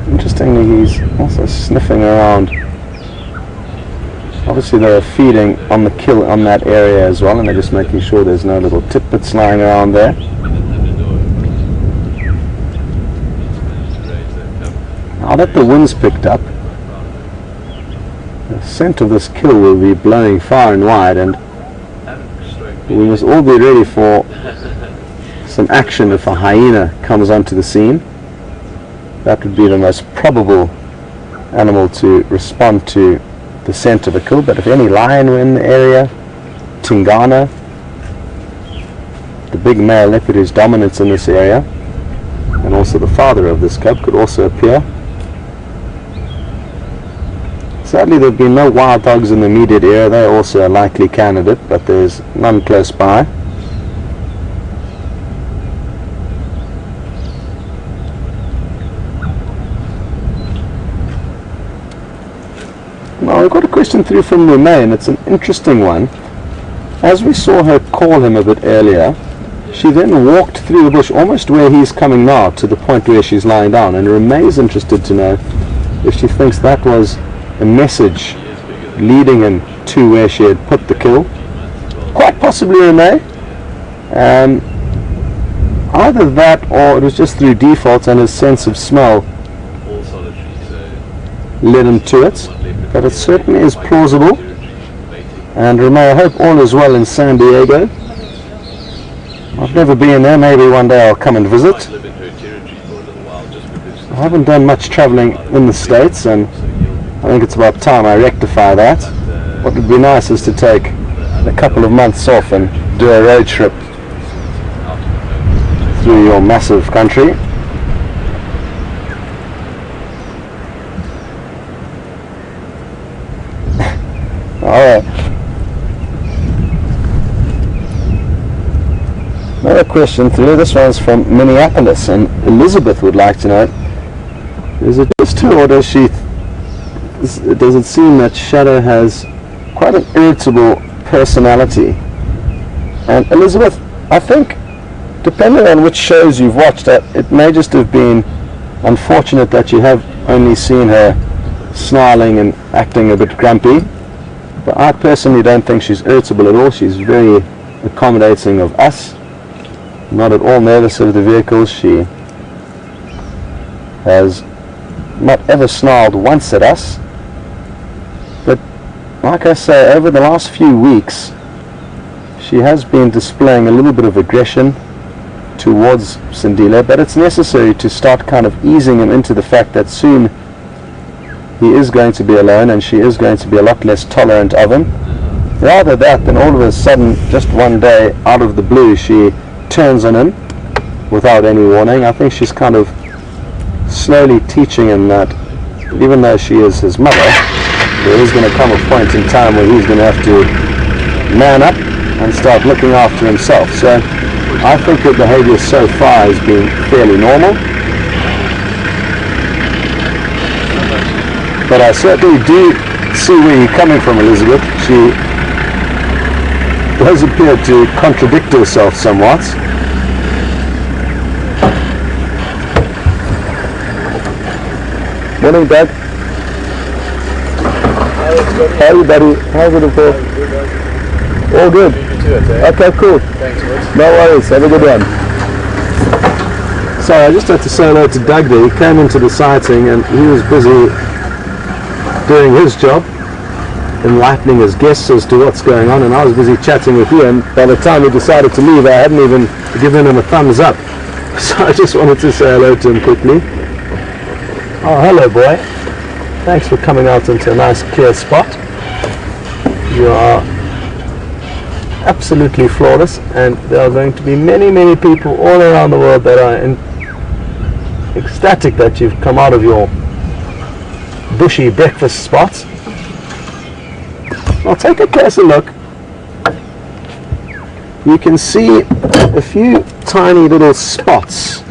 [SPEAKER 3] Interestingly, he's also sniffing around. Obviously they're feeding on the kill on that area as well, and they're just making sure there's no little tidbits lying around there. Now that the wind's picked up, the scent of this kill will be blowing far and wide, and we must all be ready for some action if a hyena comes onto the scene. That would be the most probable animal to respond to the scent of a kill. But if any lion were in the area, Tingana, the big male leopard who's dominant in this area, and also the father of this cub, could also appear. Sadly, there have been no wild dogs in the immediate area. They're also a likely candidate, but there's none close by. Now, we've got a question through from Renee, and it's an interesting one. As we saw her call him a bit earlier, she then walked through the bush almost where he's coming now, to the point where she's lying down, and Renee is interested to know if she thinks that was a message leading him to where she had put the kill. Quite possibly, Renee. Either that, or it was just through default and his sense of smell led him to it. But it certainly is plausible. And Renee, I hope all is well in San Diego. I've never been there. Maybe one day I'll come and visit. I haven't done much traveling in the States, and I think it's about time I rectify that. What would be nice is to take a couple of months off and do a road trip through your massive country. Alright. Another question through. This one's from Minneapolis, and Elizabeth would like to know, is it just her, or does it seem that Shadow has quite an irritable personality? And Elizabeth, I think, depending on which shows you've watched, it may just have been unfortunate that you have only seen her snarling and acting a bit grumpy. But I personally don't think she's irritable at all. She's very accommodating of us, not at all nervous of the vehicles. She has not ever snarled once at us. But like I say, over the last few weeks, she has been displaying a little bit of aggression towards Sidile, but it's necessary to start kind of easing him into the fact that soon he is going to be alone and she is going to be a lot less tolerant of him. Rather that than all of a sudden, just one day, out of the blue, she turns on him without any warning. I think she's kind of slowly teaching him that even though she is his mother, there is going to come a point in time where he's going to have to man up and start looking after himself. So I think her behavior so far has been fairly normal, but I certainly do see where you're coming from, Elizabeth. She does appear to contradict herself somewhat. Morning, Doug. How are you, buddy? How's it all? All good. Okay, cool.
[SPEAKER 2] Thanks, Woods.
[SPEAKER 3] No worries. Have a good one. So I just had to say hello to Doug there. He came into the sighting and he was busy doing his job, enlightening his guests as to what's going on, and I was busy chatting with you, and by the time he decided to leave, I hadn't even given him a thumbs up. So I just wanted to say hello to him quickly. Oh, hello, boy. Thanks for coming out into a nice clear spot. You are absolutely flawless, and there are going to be many, many people all around the world that are ecstatic that you've come out of your bushy breakfast spots. I'll take a closer look. You can see a few tiny little spots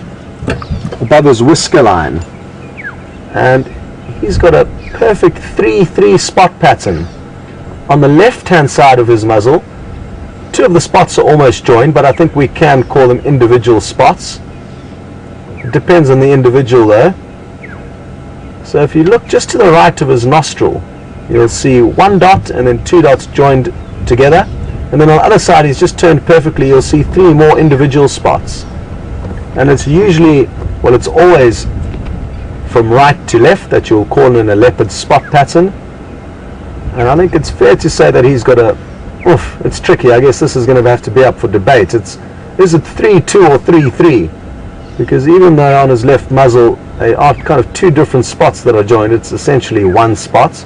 [SPEAKER 3] above his whisker line, and he's got a perfect 3-3 spot pattern. On the left hand side of his muzzle, two of the spots are almost joined, but I think we can call them individual spots. It depends on the individual though. So if you look just to the right of his nostril, you'll see one dot and then two dots joined together, and then on the other side he's just turned perfectly. You'll see three more individual spots, and it's usually, well, it's always from right to left that you'll call in a leopard spot pattern. And I think it's fair to say that he's got a, it's tricky. I guess this is going to have to be up for debate. Is it 3-2 or 3-3? Because even though on his left muzzle they are kind of two different spots that are joined, it's essentially one spot.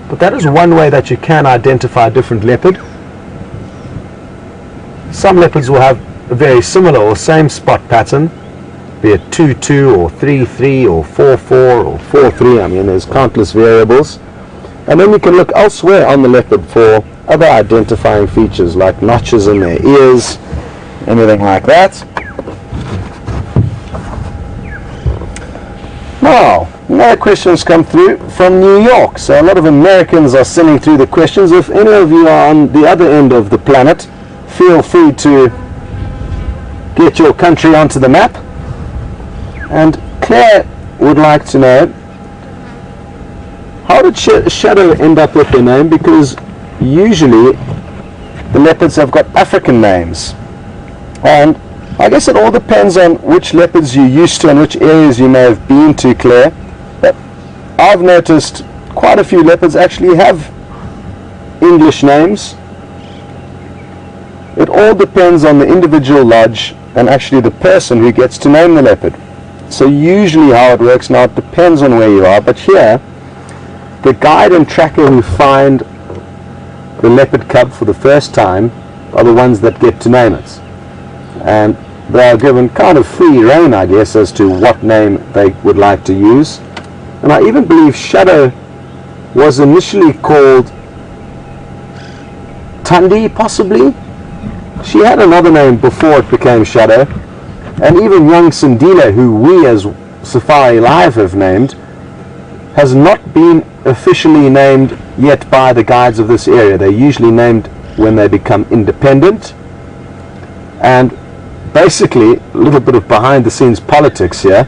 [SPEAKER 3] But that is one way that you can identify a different leopard. Some leopards will have a very similar or same spot pattern, be it 2-2 or 3-3 or 4-4 or 4-3. I mean, there's countless variables. And then you can look elsewhere on the leopard for other identifying features like notches in their ears, anything like that. Now, more questions come through from New York. So a lot of Americans are sending through the questions. If any of you are on the other end of the planet, feel free to get your country onto the map. And Claire would like to know, how did Shadow end up with their name? Because usually the leopards have got African names. And I guess it all depends on which leopards you're used to and which areas you may have been to, Claire. But I've noticed quite a few leopards actually have English names. It all depends on the individual lodge and actually the person who gets to name the leopard. So usually how it works, now it depends on where you are, but here the guide and tracker who find the leopard cub for the first time are the ones that get to name it. And they are given kind of free rein, I guess, as to what name they would like to use. And I even believe Shadow was initially called Tundi, possibly. She had another name before it became Shadow. And even young Sidile, who we as Safari Live have named, has not been officially named yet by the guides of this area. They're usually named when they become independent. And basically, a little bit of behind the scenes politics here,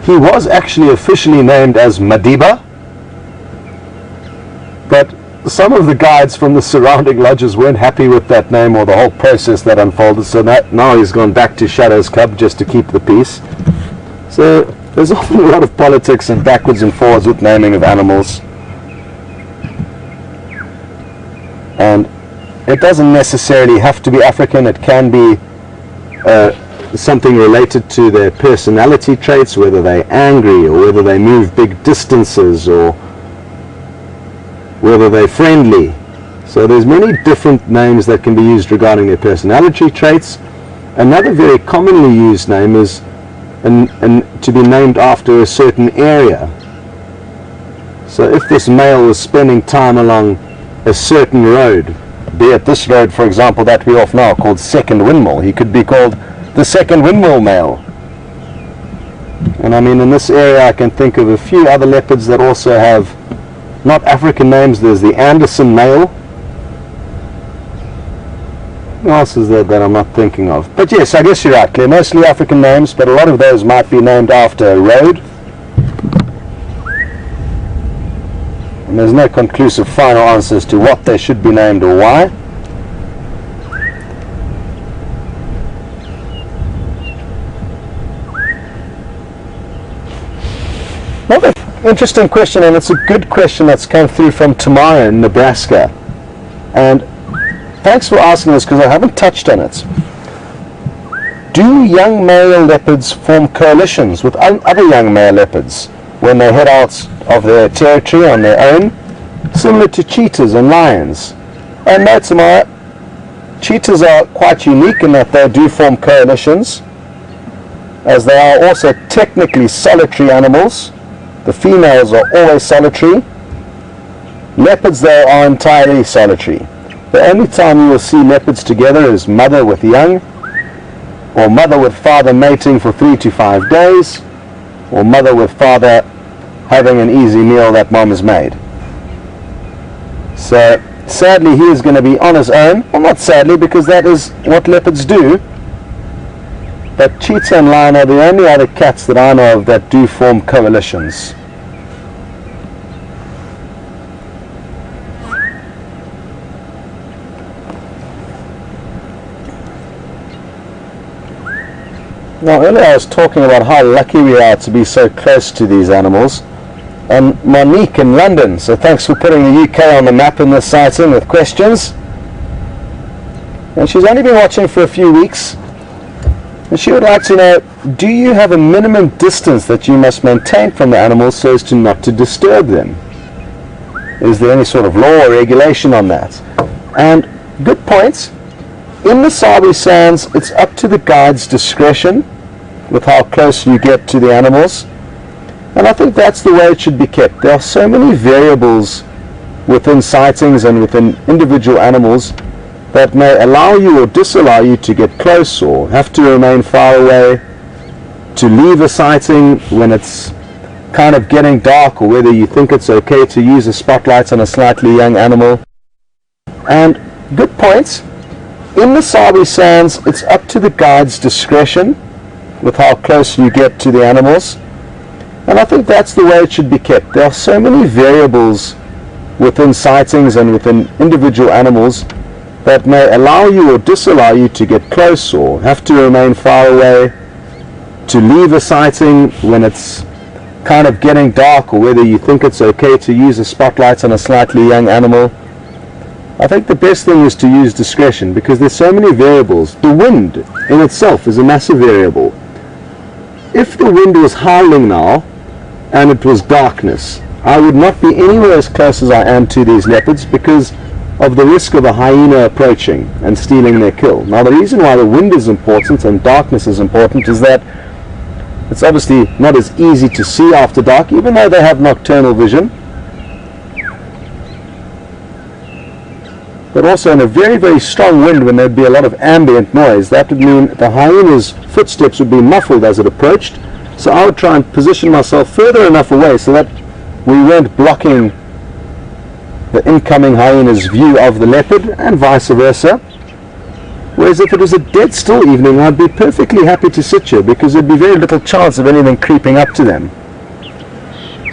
[SPEAKER 3] he was actually officially named as Madiba, but some of the guides from the surrounding lodges weren't happy with that name or the whole process that unfolded, so that now he's gone back to Shadow's Cub just to keep the peace. So there's often a lot of politics and backwards and forwards with naming of animals. And it doesn't necessarily have to be African. It can be something related to their personality traits, whether they're angry or whether they move big distances or whether they're friendly. So there's many different names that can be used regarding their personality traits. Another very commonly used name is to be named after a certain area. So if this male was spending time along a certain road, be it this road, for example, that we're off now, called Second Windmill, he could be called the Second Windmill male. And I mean, in this area I can think of a few other leopards that also have not African names. There's the Anderson male. Who else is there that I'm not thinking of? But yes, I guess you're right. They're mostly African names, but a lot of those might be named after a road. And there's no conclusive final answer as to what they should be named or why. Another interesting question, and it's a good question that's come through from Tamara in Nebraska. And thanks for asking this, because I haven't touched on it. Do young male leopards form coalitions with other young male leopards when they head out of their territory on their own, similar to cheetahs and lions? And no, Tamara, cheetahs are quite unique in that they do form coalitions, as they are also technically solitary animals. The females are always solitary. Leopards, though, are entirely solitary. The only time you will see leopards together is mother with young, or mother with father mating for 3 to 5 days, or mother with father having an easy meal that mom has made. So sadly he is going to be on his own. Well, not sadly, because that is what leopards do. But cheetah and lion are the only other cats that I know of that do form coalitions. Now earlier I was talking about how lucky we are to be so close to these animals. And Monique in London, so thanks for putting the UK on the map in this sighting with questions. And she's only been watching for a few weeks. And she would like to know, do you have a minimum distance that you must maintain from the animals so as to not to disturb them? Is there any sort of law or regulation on that? And good points. In the Sabi Sands, it's up to the guide's discretion with how close you get to the animals. And I think that's the way it should be kept. There are so many variables within sightings and within individual animals that may allow you or disallow you to get close, or have to remain far away, to leave a sighting when it's kind of getting dark, or whether you think it's okay to use a spotlight on a slightly young animal. And good points. In the Sabi Sands, it's up to the guide's discretion with how close you get to the animals. And I think that's the way it should be kept. There are so many variables within sightings and within individual animals that may allow you or disallow you to get close, or have to remain far away, to leave a sighting when it's kind of getting dark, or whether you think it's okay to use a spotlight on a slightly young animal. I think the best thing is to use discretion, because there's so many variables. The wind in itself is a massive variable. If the wind was howling now and it was darkness, I would not be anywhere as close as I am to these leopards, because of the risk of a hyena approaching and stealing their kill. Now the reason why the wind is important and darkness is important is that it's obviously not as easy to see after dark, even though they have nocturnal vision. but also in a very, very strong wind when there'd be a lot of ambient noise. That would mean the hyena's footsteps would be muffled as it approached. So I would try and position myself further enough away so that we weren't blocking the incoming hyena's view of the leopard, and vice versa. Whereas if it was a dead still evening, I'd be perfectly happy to sit here because there'd be very little chance of anything creeping up to them.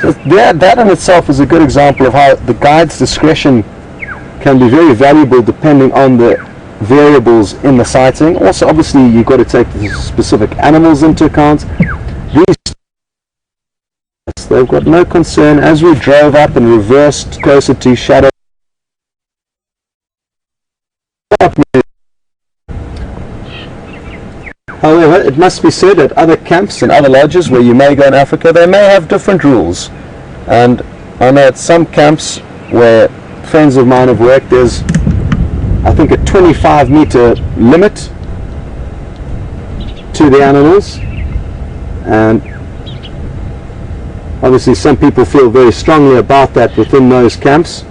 [SPEAKER 3] So that in itself is a good example of how the guide's discretion can be very valuable depending on the variables in the sighting. Also, obviously, you've got to take the specific animals into account. They've got no concern. As we drove up and reversed closer to shadow, however, it must be said at other camps and other lodges where you may go in Africa, they may have different rules. And I know at some camps where friends of mine have worked, there's, I think, a 25-meter limit to the animals. And obviously some people feel very strongly about that within those camps.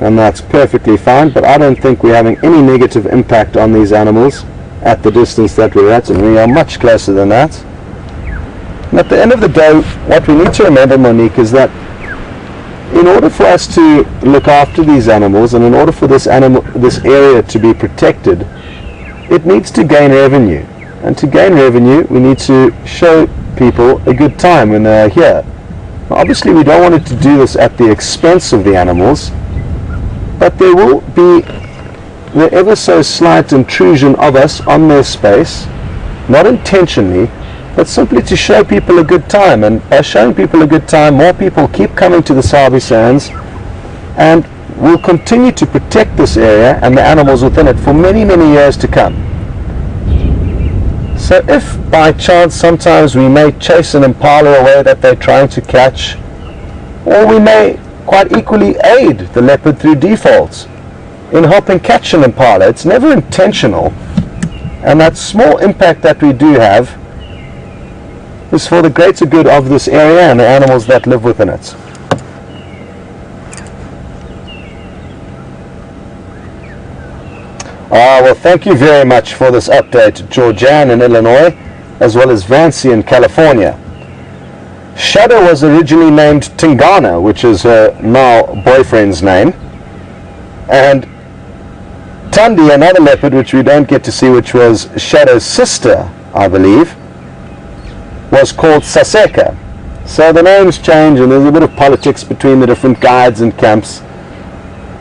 [SPEAKER 3] And that's perfectly fine, but I don't think we're having any negative impact on these animals at the distance that we're at, and we are much closer than that. And at the end of the day, what we need to remember, Monique, is that in order for us to look after these animals, and in order for this area to be protected, it needs to gain revenue. And to gain revenue, we need to show people a good time when they are here. Now, obviously, we don't want it to do this at the expense of the animals, but there will be the ever so slight intrusion of us on their space, not intentionally, but simply to show people a good time. And by showing people a good time, more people keep coming to the Sabi Sands, and we'll continue to protect this area and the animals within it for many, many years to come. So if by chance sometimes we may chase an impala away that they're trying to catch, or we may quite equally aid the leopard through default in helping catch an impala. It's never intentional, and that small impact that we do have is for the greater good of this area and the animals that live within it. Well, thank you very much for this update, Georgianne in Illinois, as well as Vancy in California. Shadow was originally named Tingana, which is her now boyfriend's name, and Tundi, another leopard which we don't get to see, which was Shadow's sister, I believe, was called Saseka. So the names change, and there's a bit of politics between the different guides and camps,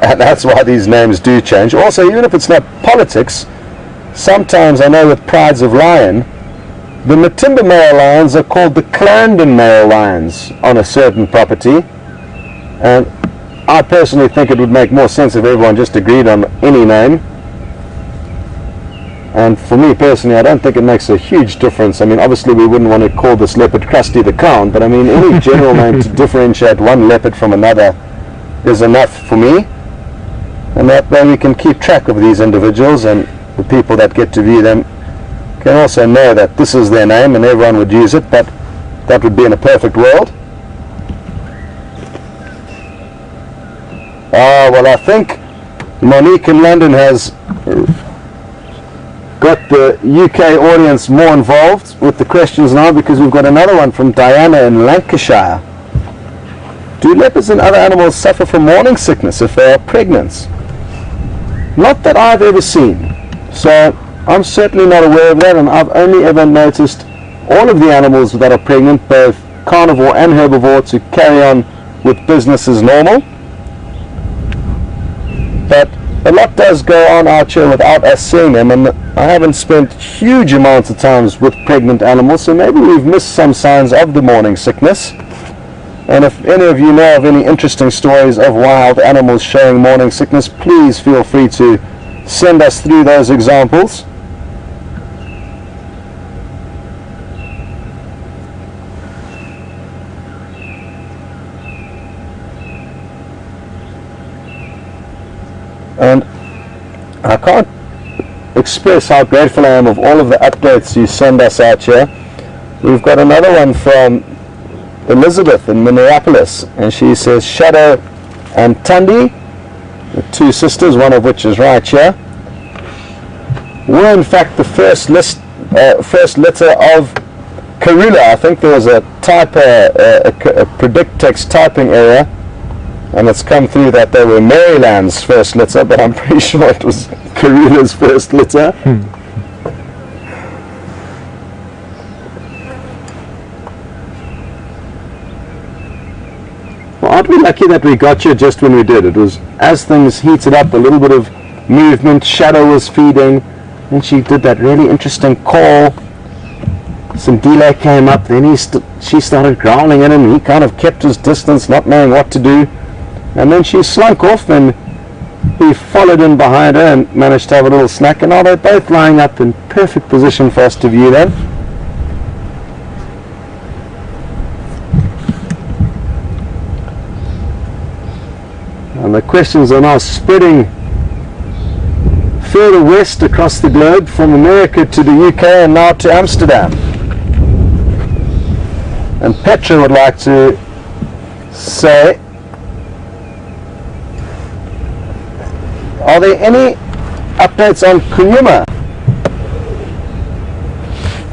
[SPEAKER 3] and that's why these names do change. Also, even if it's not politics, sometimes I know with prides of lion, the Matimba male lions are called the Clarendon male lions on a certain property, and I personally think it would make more sense if everyone just agreed on any name. And for me personally, I don't think it makes a huge difference. I mean, obviously we wouldn't want to call this leopard Krusty the Clown, but I mean, any general name to differentiate one leopard from another is enough for me. And that way we can keep track of these individuals, and the people that get to view them can also know that this is their name and everyone would use it, but that would be in a perfect world. Well, I think Monique in London has got the UK audience more involved with the questions now, because we've got another one from Diana in Lancashire. Do leopards and other animals suffer from morning sickness if they are pregnant? Not that I've ever seen. So I'm certainly not aware of that, and I've only ever noticed all of the animals that are pregnant, both carnivore and herbivore, to carry on with business as normal. But a lot does go on out here without us seeing them, and I haven't spent huge amounts of times with pregnant animals, so maybe we've missed some signs of the morning sickness. And if any of you know of any interesting stories of wild animals showing morning sickness, please feel free to send us through those examples. And I can't express how grateful I am of all of the updates you send us out here. We've got another one from Elizabeth in Minneapolis, and she says Shadow and Tundi the two sisters, one of which is right here, were in fact the first litter of Karula. I think there was a predict text typing error, and it's come through that they were Maryland's first litter, but I'm pretty sure it was Karula's first litter. Well, aren't we lucky that we got you just when we did? It was as things heated up, a little bit of movement, Shadow was feeding, and she did that really interesting call. Sidile came up, then she started growling at him, he kind of kept his distance, not knowing what to do, and then she slunk off, and he followed in behind her and managed to have a little snack, and now they're both lying up in perfect position for us to view them. And the questions are now spreading further west across the globe, from America to the UK and now to Amsterdam. And Petra would like to say, are there any updates on Djuma?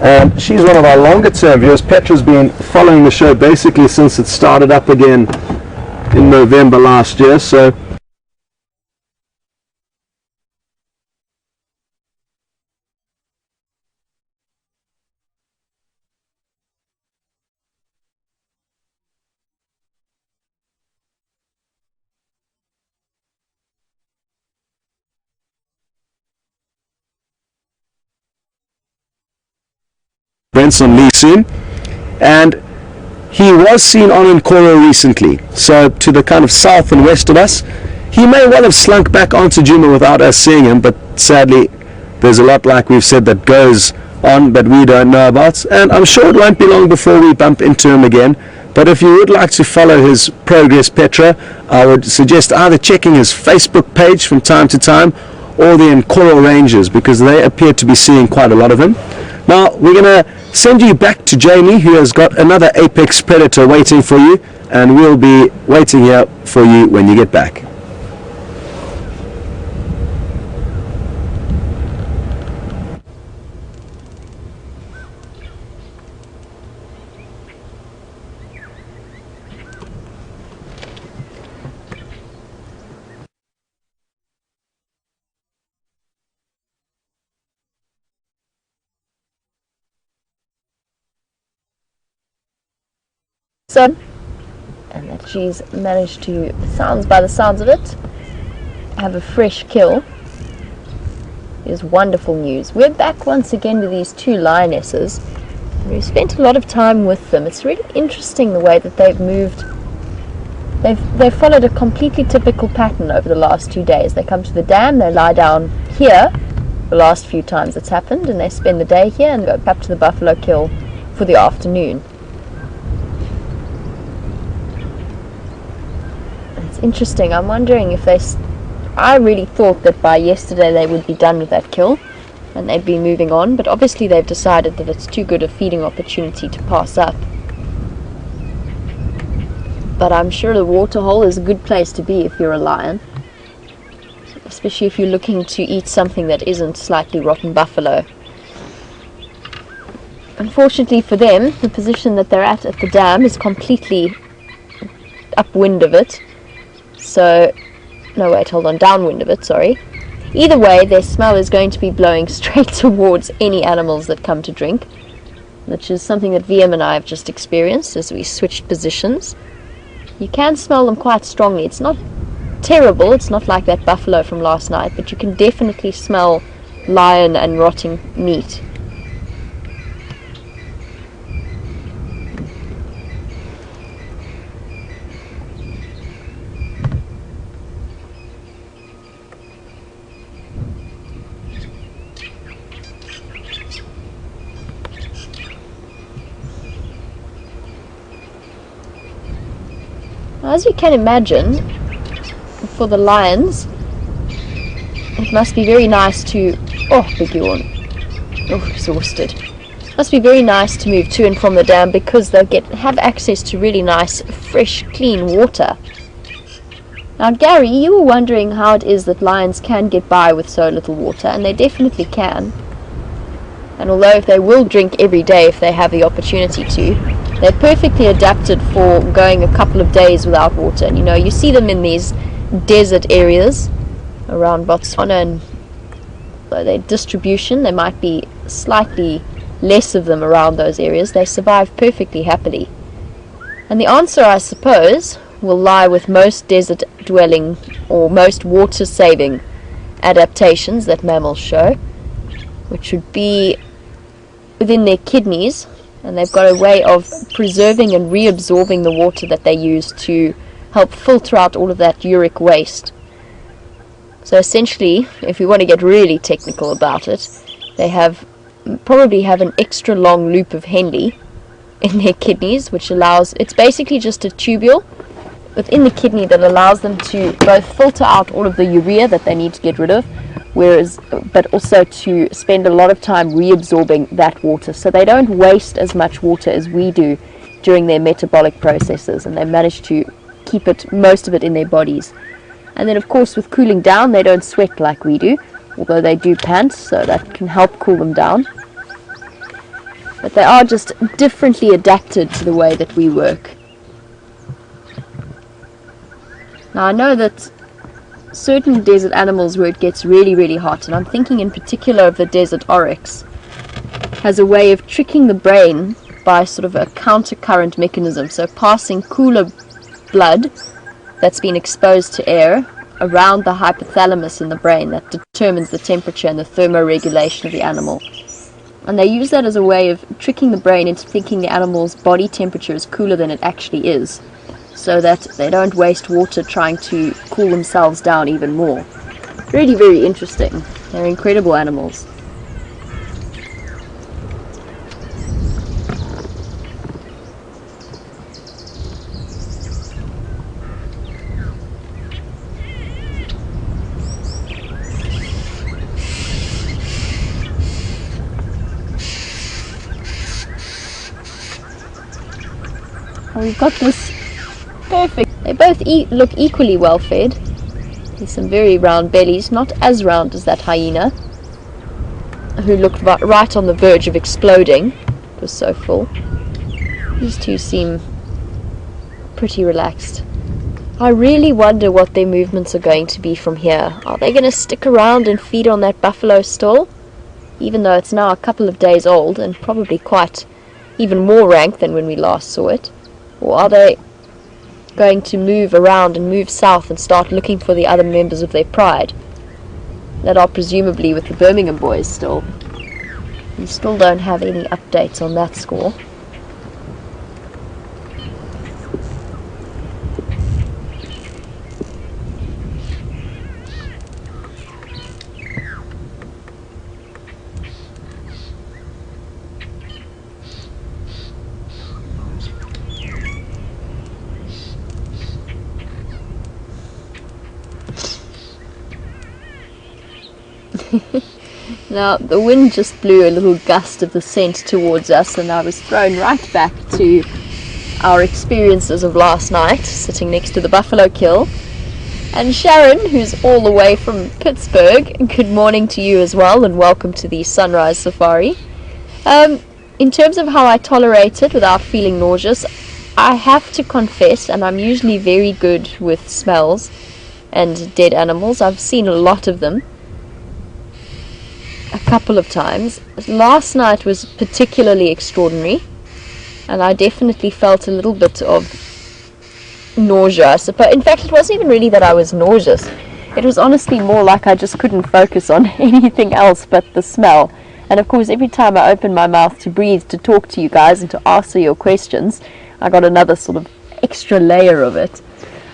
[SPEAKER 3] And she's one of our longer term viewers. Petra's been following the show basically since it started up again in November last year. So Benson Lee soon, and he was seen on Nkoro recently, so to the kind of south and west of us. He may well have slunk back onto Djuma without us seeing him, but sadly there's a lot, like we've said, that goes on that we don't know about, and I'm sure it won't be long before we bump into him again. But if you would like to follow his progress, Petra, I would suggest either checking his Facebook page from time to time or the Nkoro Rangers, because they appear to be seeing quite a lot of him. Now we're going to send you back to Jamie, who has got another apex predator waiting for you, and we'll be waiting here for you when you get back.
[SPEAKER 1] Son, and that she's managed to, by the sounds of it, have a fresh kill is wonderful news. We're back once again to these two lionesses. We've spent a lot of time with them. It's really interesting the way that they've moved. They've followed a completely typical pattern over the last 2 days. They come to the dam, they lie down here the last few times it's happened, and they spend the day here and go back to the buffalo kill for the afternoon. Interesting. I'm wondering if I really thought that by yesterday they would be done with that kill and they'd be moving on, but obviously they've decided that it's too good a feeding opportunity to pass up. But I'm sure the waterhole is a good place to be if you're a lion, especially if you're looking to eat something that isn't slightly rotten buffalo. Unfortunately for them, the position that they're at the dam is completely upwind of it. So, no wait, hold on, downwind of it, sorry. Either way, their smell is going to be blowing straight towards any animals that come to drink, which is something that VM and I have just experienced as we switched positions. You can smell them quite strongly. It's not terrible, it's not like that buffalo from last night, but you can definitely smell lion and rotting meat. As you can imagine, for the lions, it must be very nice to... Oh, big yawn. Oh, exhausted. It must be very nice to move to and from the dam because they'll have access to really nice, fresh, clean water. Now, Gary, you were wondering how it is that lions can get by with so little water, and they definitely can. And although if they will drink every day if they have the opportunity to, they're perfectly adapted for going a couple of days without water. And you see them in these desert areas around Botswana, and their distribution, there might be slightly less of them around those areas. They survive perfectly happily. And the answer, I suppose, will lie with most desert dwelling or most water saving adaptations that mammals show, which would be within their kidneys, and they've got a way of preserving and reabsorbing the water that they use to help filter out all of that uric waste. So essentially, if we want to get really technical about it, they probably have an extra long loop of Henle in their kidneys, which allows, it's basically just a tubule within the kidney that allows them to both filter out all of the urea that they need to get rid of, but also to spend a lot of time reabsorbing that water, so they don't waste as much water as we do during their metabolic processes, and they manage to keep most of it in their bodies. And then of course with cooling down, they don't sweat like we do, although they do pant, so that can help cool them down. But they are just differently adapted to the way that we work. Now I know that certain desert animals where it gets really, really hot, and I'm thinking in particular of the desert oryx, has a way of tricking the brain by sort of a countercurrent mechanism, so passing cooler blood that's been exposed to air around the hypothalamus in the brain that determines the temperature and the thermoregulation of the animal. And they use that as a way of tricking the brain into thinking the animal's body temperature is cooler than it actually is, so that they don't waste water trying to cool themselves down even more. Really very interesting. They're incredible animals. And we've got this perfect. They both look equally well fed. There's some very round bellies, not as round as that hyena, who looked right on the verge of exploding. It was so full. These two seem pretty relaxed. I really wonder what their movements are going to be from here. Are they going to stick around and feed on that buffalo still, even though it's now a couple of days old and probably quite even more rank than when we last saw it? Or are they going to move around and move south and start looking for the other members of their pride that are presumably with the Birmingham boys still? We still don't have any updates on that score. Now, the wind just blew a little gust of the scent towards us, and I was thrown right back to our experiences of last night, sitting next to the buffalo kill. And Sharon, who's all the way from Pittsburgh, good morning to you as well, and welcome to the Sunrise Safari. In terms of how I tolerate it without feeling nauseous, I have to confess, and I'm usually very good with smells and dead animals. I've seen a lot of them. A couple of times. Last night was particularly extraordinary, and I definitely felt a little bit of nausea, I suppose. In fact, it wasn't even really that I was nauseous. It was honestly more like I just couldn't focus on anything else but the smell. And of course, every time I opened my mouth to breathe, to talk to you guys and to answer your questions, I got another sort of extra layer of it.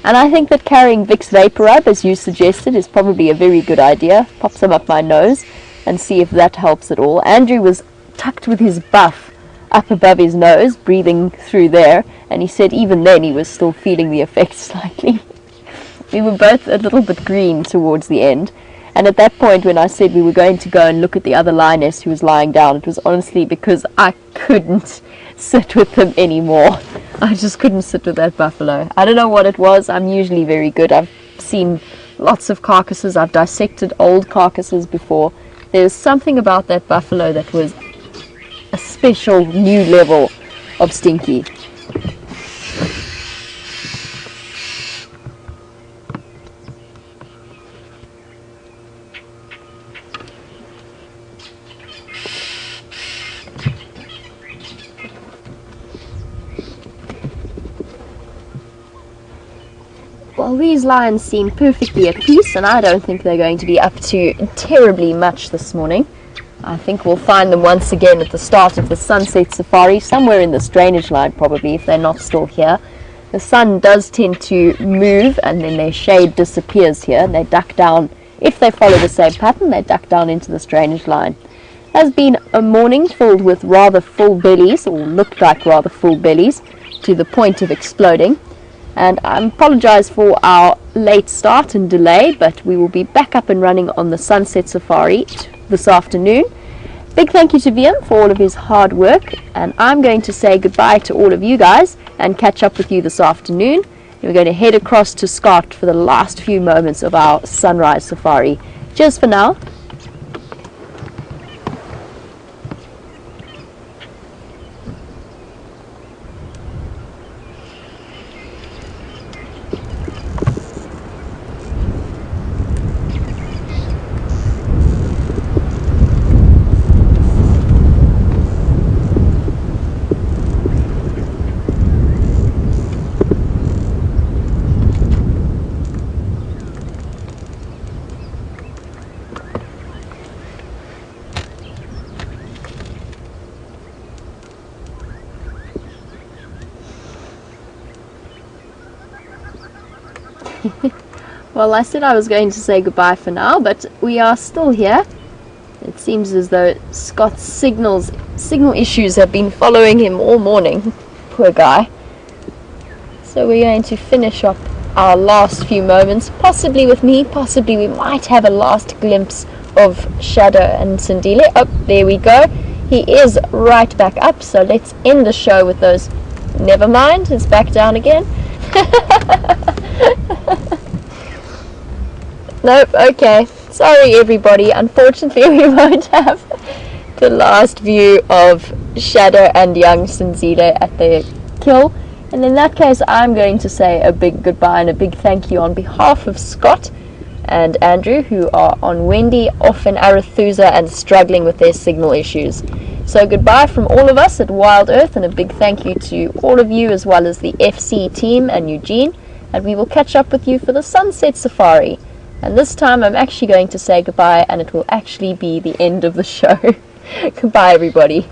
[SPEAKER 1] And I think that carrying Vicks VapoRub, as you suggested, is probably a very good idea. Pop some up my nose and see if that helps at all. Andrew was tucked with his buff up above his nose, breathing through there, and he said even then he was still feeling the effects slightly. We were both a little bit green towards the end, and at that point when I said we were going to go and look at the other lioness who was lying down, it was honestly because I couldn't sit with them anymore. I just couldn't sit with that buffalo. I don't know what it was. I'm usually very good. I've seen lots of carcasses. I've dissected old carcasses before. There's something about that buffalo that was a special new level of stinky. Well, these lions seem perfectly at peace, and I don't think they're going to be up to terribly much this morning. I think we'll find them once again at the start of the sunset safari, somewhere in this drainage line probably, if they're not still here. The sun does tend to move, and then their shade disappears here, and they duck down. If they follow the same pattern, they duck down into this drainage line. It has been a morning filled with rather full bellies, or looked like rather full bellies, to the point of exploding. And I apologize for our late start and delay, but we will be back up and running on the sunset safari this afternoon. Big thank you to Vian for all of his hard work, and I'm going to say goodbye to all of you guys and catch up with you this afternoon. We're going to head across to Scott for the last few moments of our sunrise safari. Cheers for now. Well, I said I was going to say goodbye for now, but we are still here. It seems as though Scott's signal issues have been following him all morning. Poor guy. So we're going to finish up our last few moments, possibly with me, possibly we might have a last glimpse of Shadow and Sidile. Oh, there we go. He is right back up, so let's end the show with those. Never mind, it's back down again. Nope, okay. Sorry everybody, unfortunately we won't have the last view of Shadow and young Sidile at their kill. And in that case, I'm going to say a big goodbye and a big thank you on behalf of Scott and Andrew, who are on Wendy, off in Arethusa and struggling with their signal issues. So goodbye from all of us at Wild Earth, and a big thank you to all of you as well as the FC team and Eugene, and we will catch up with you for the Sunset Safari. And this time I'm actually going to say goodbye, and it will actually be the end of the show. Goodbye everybody.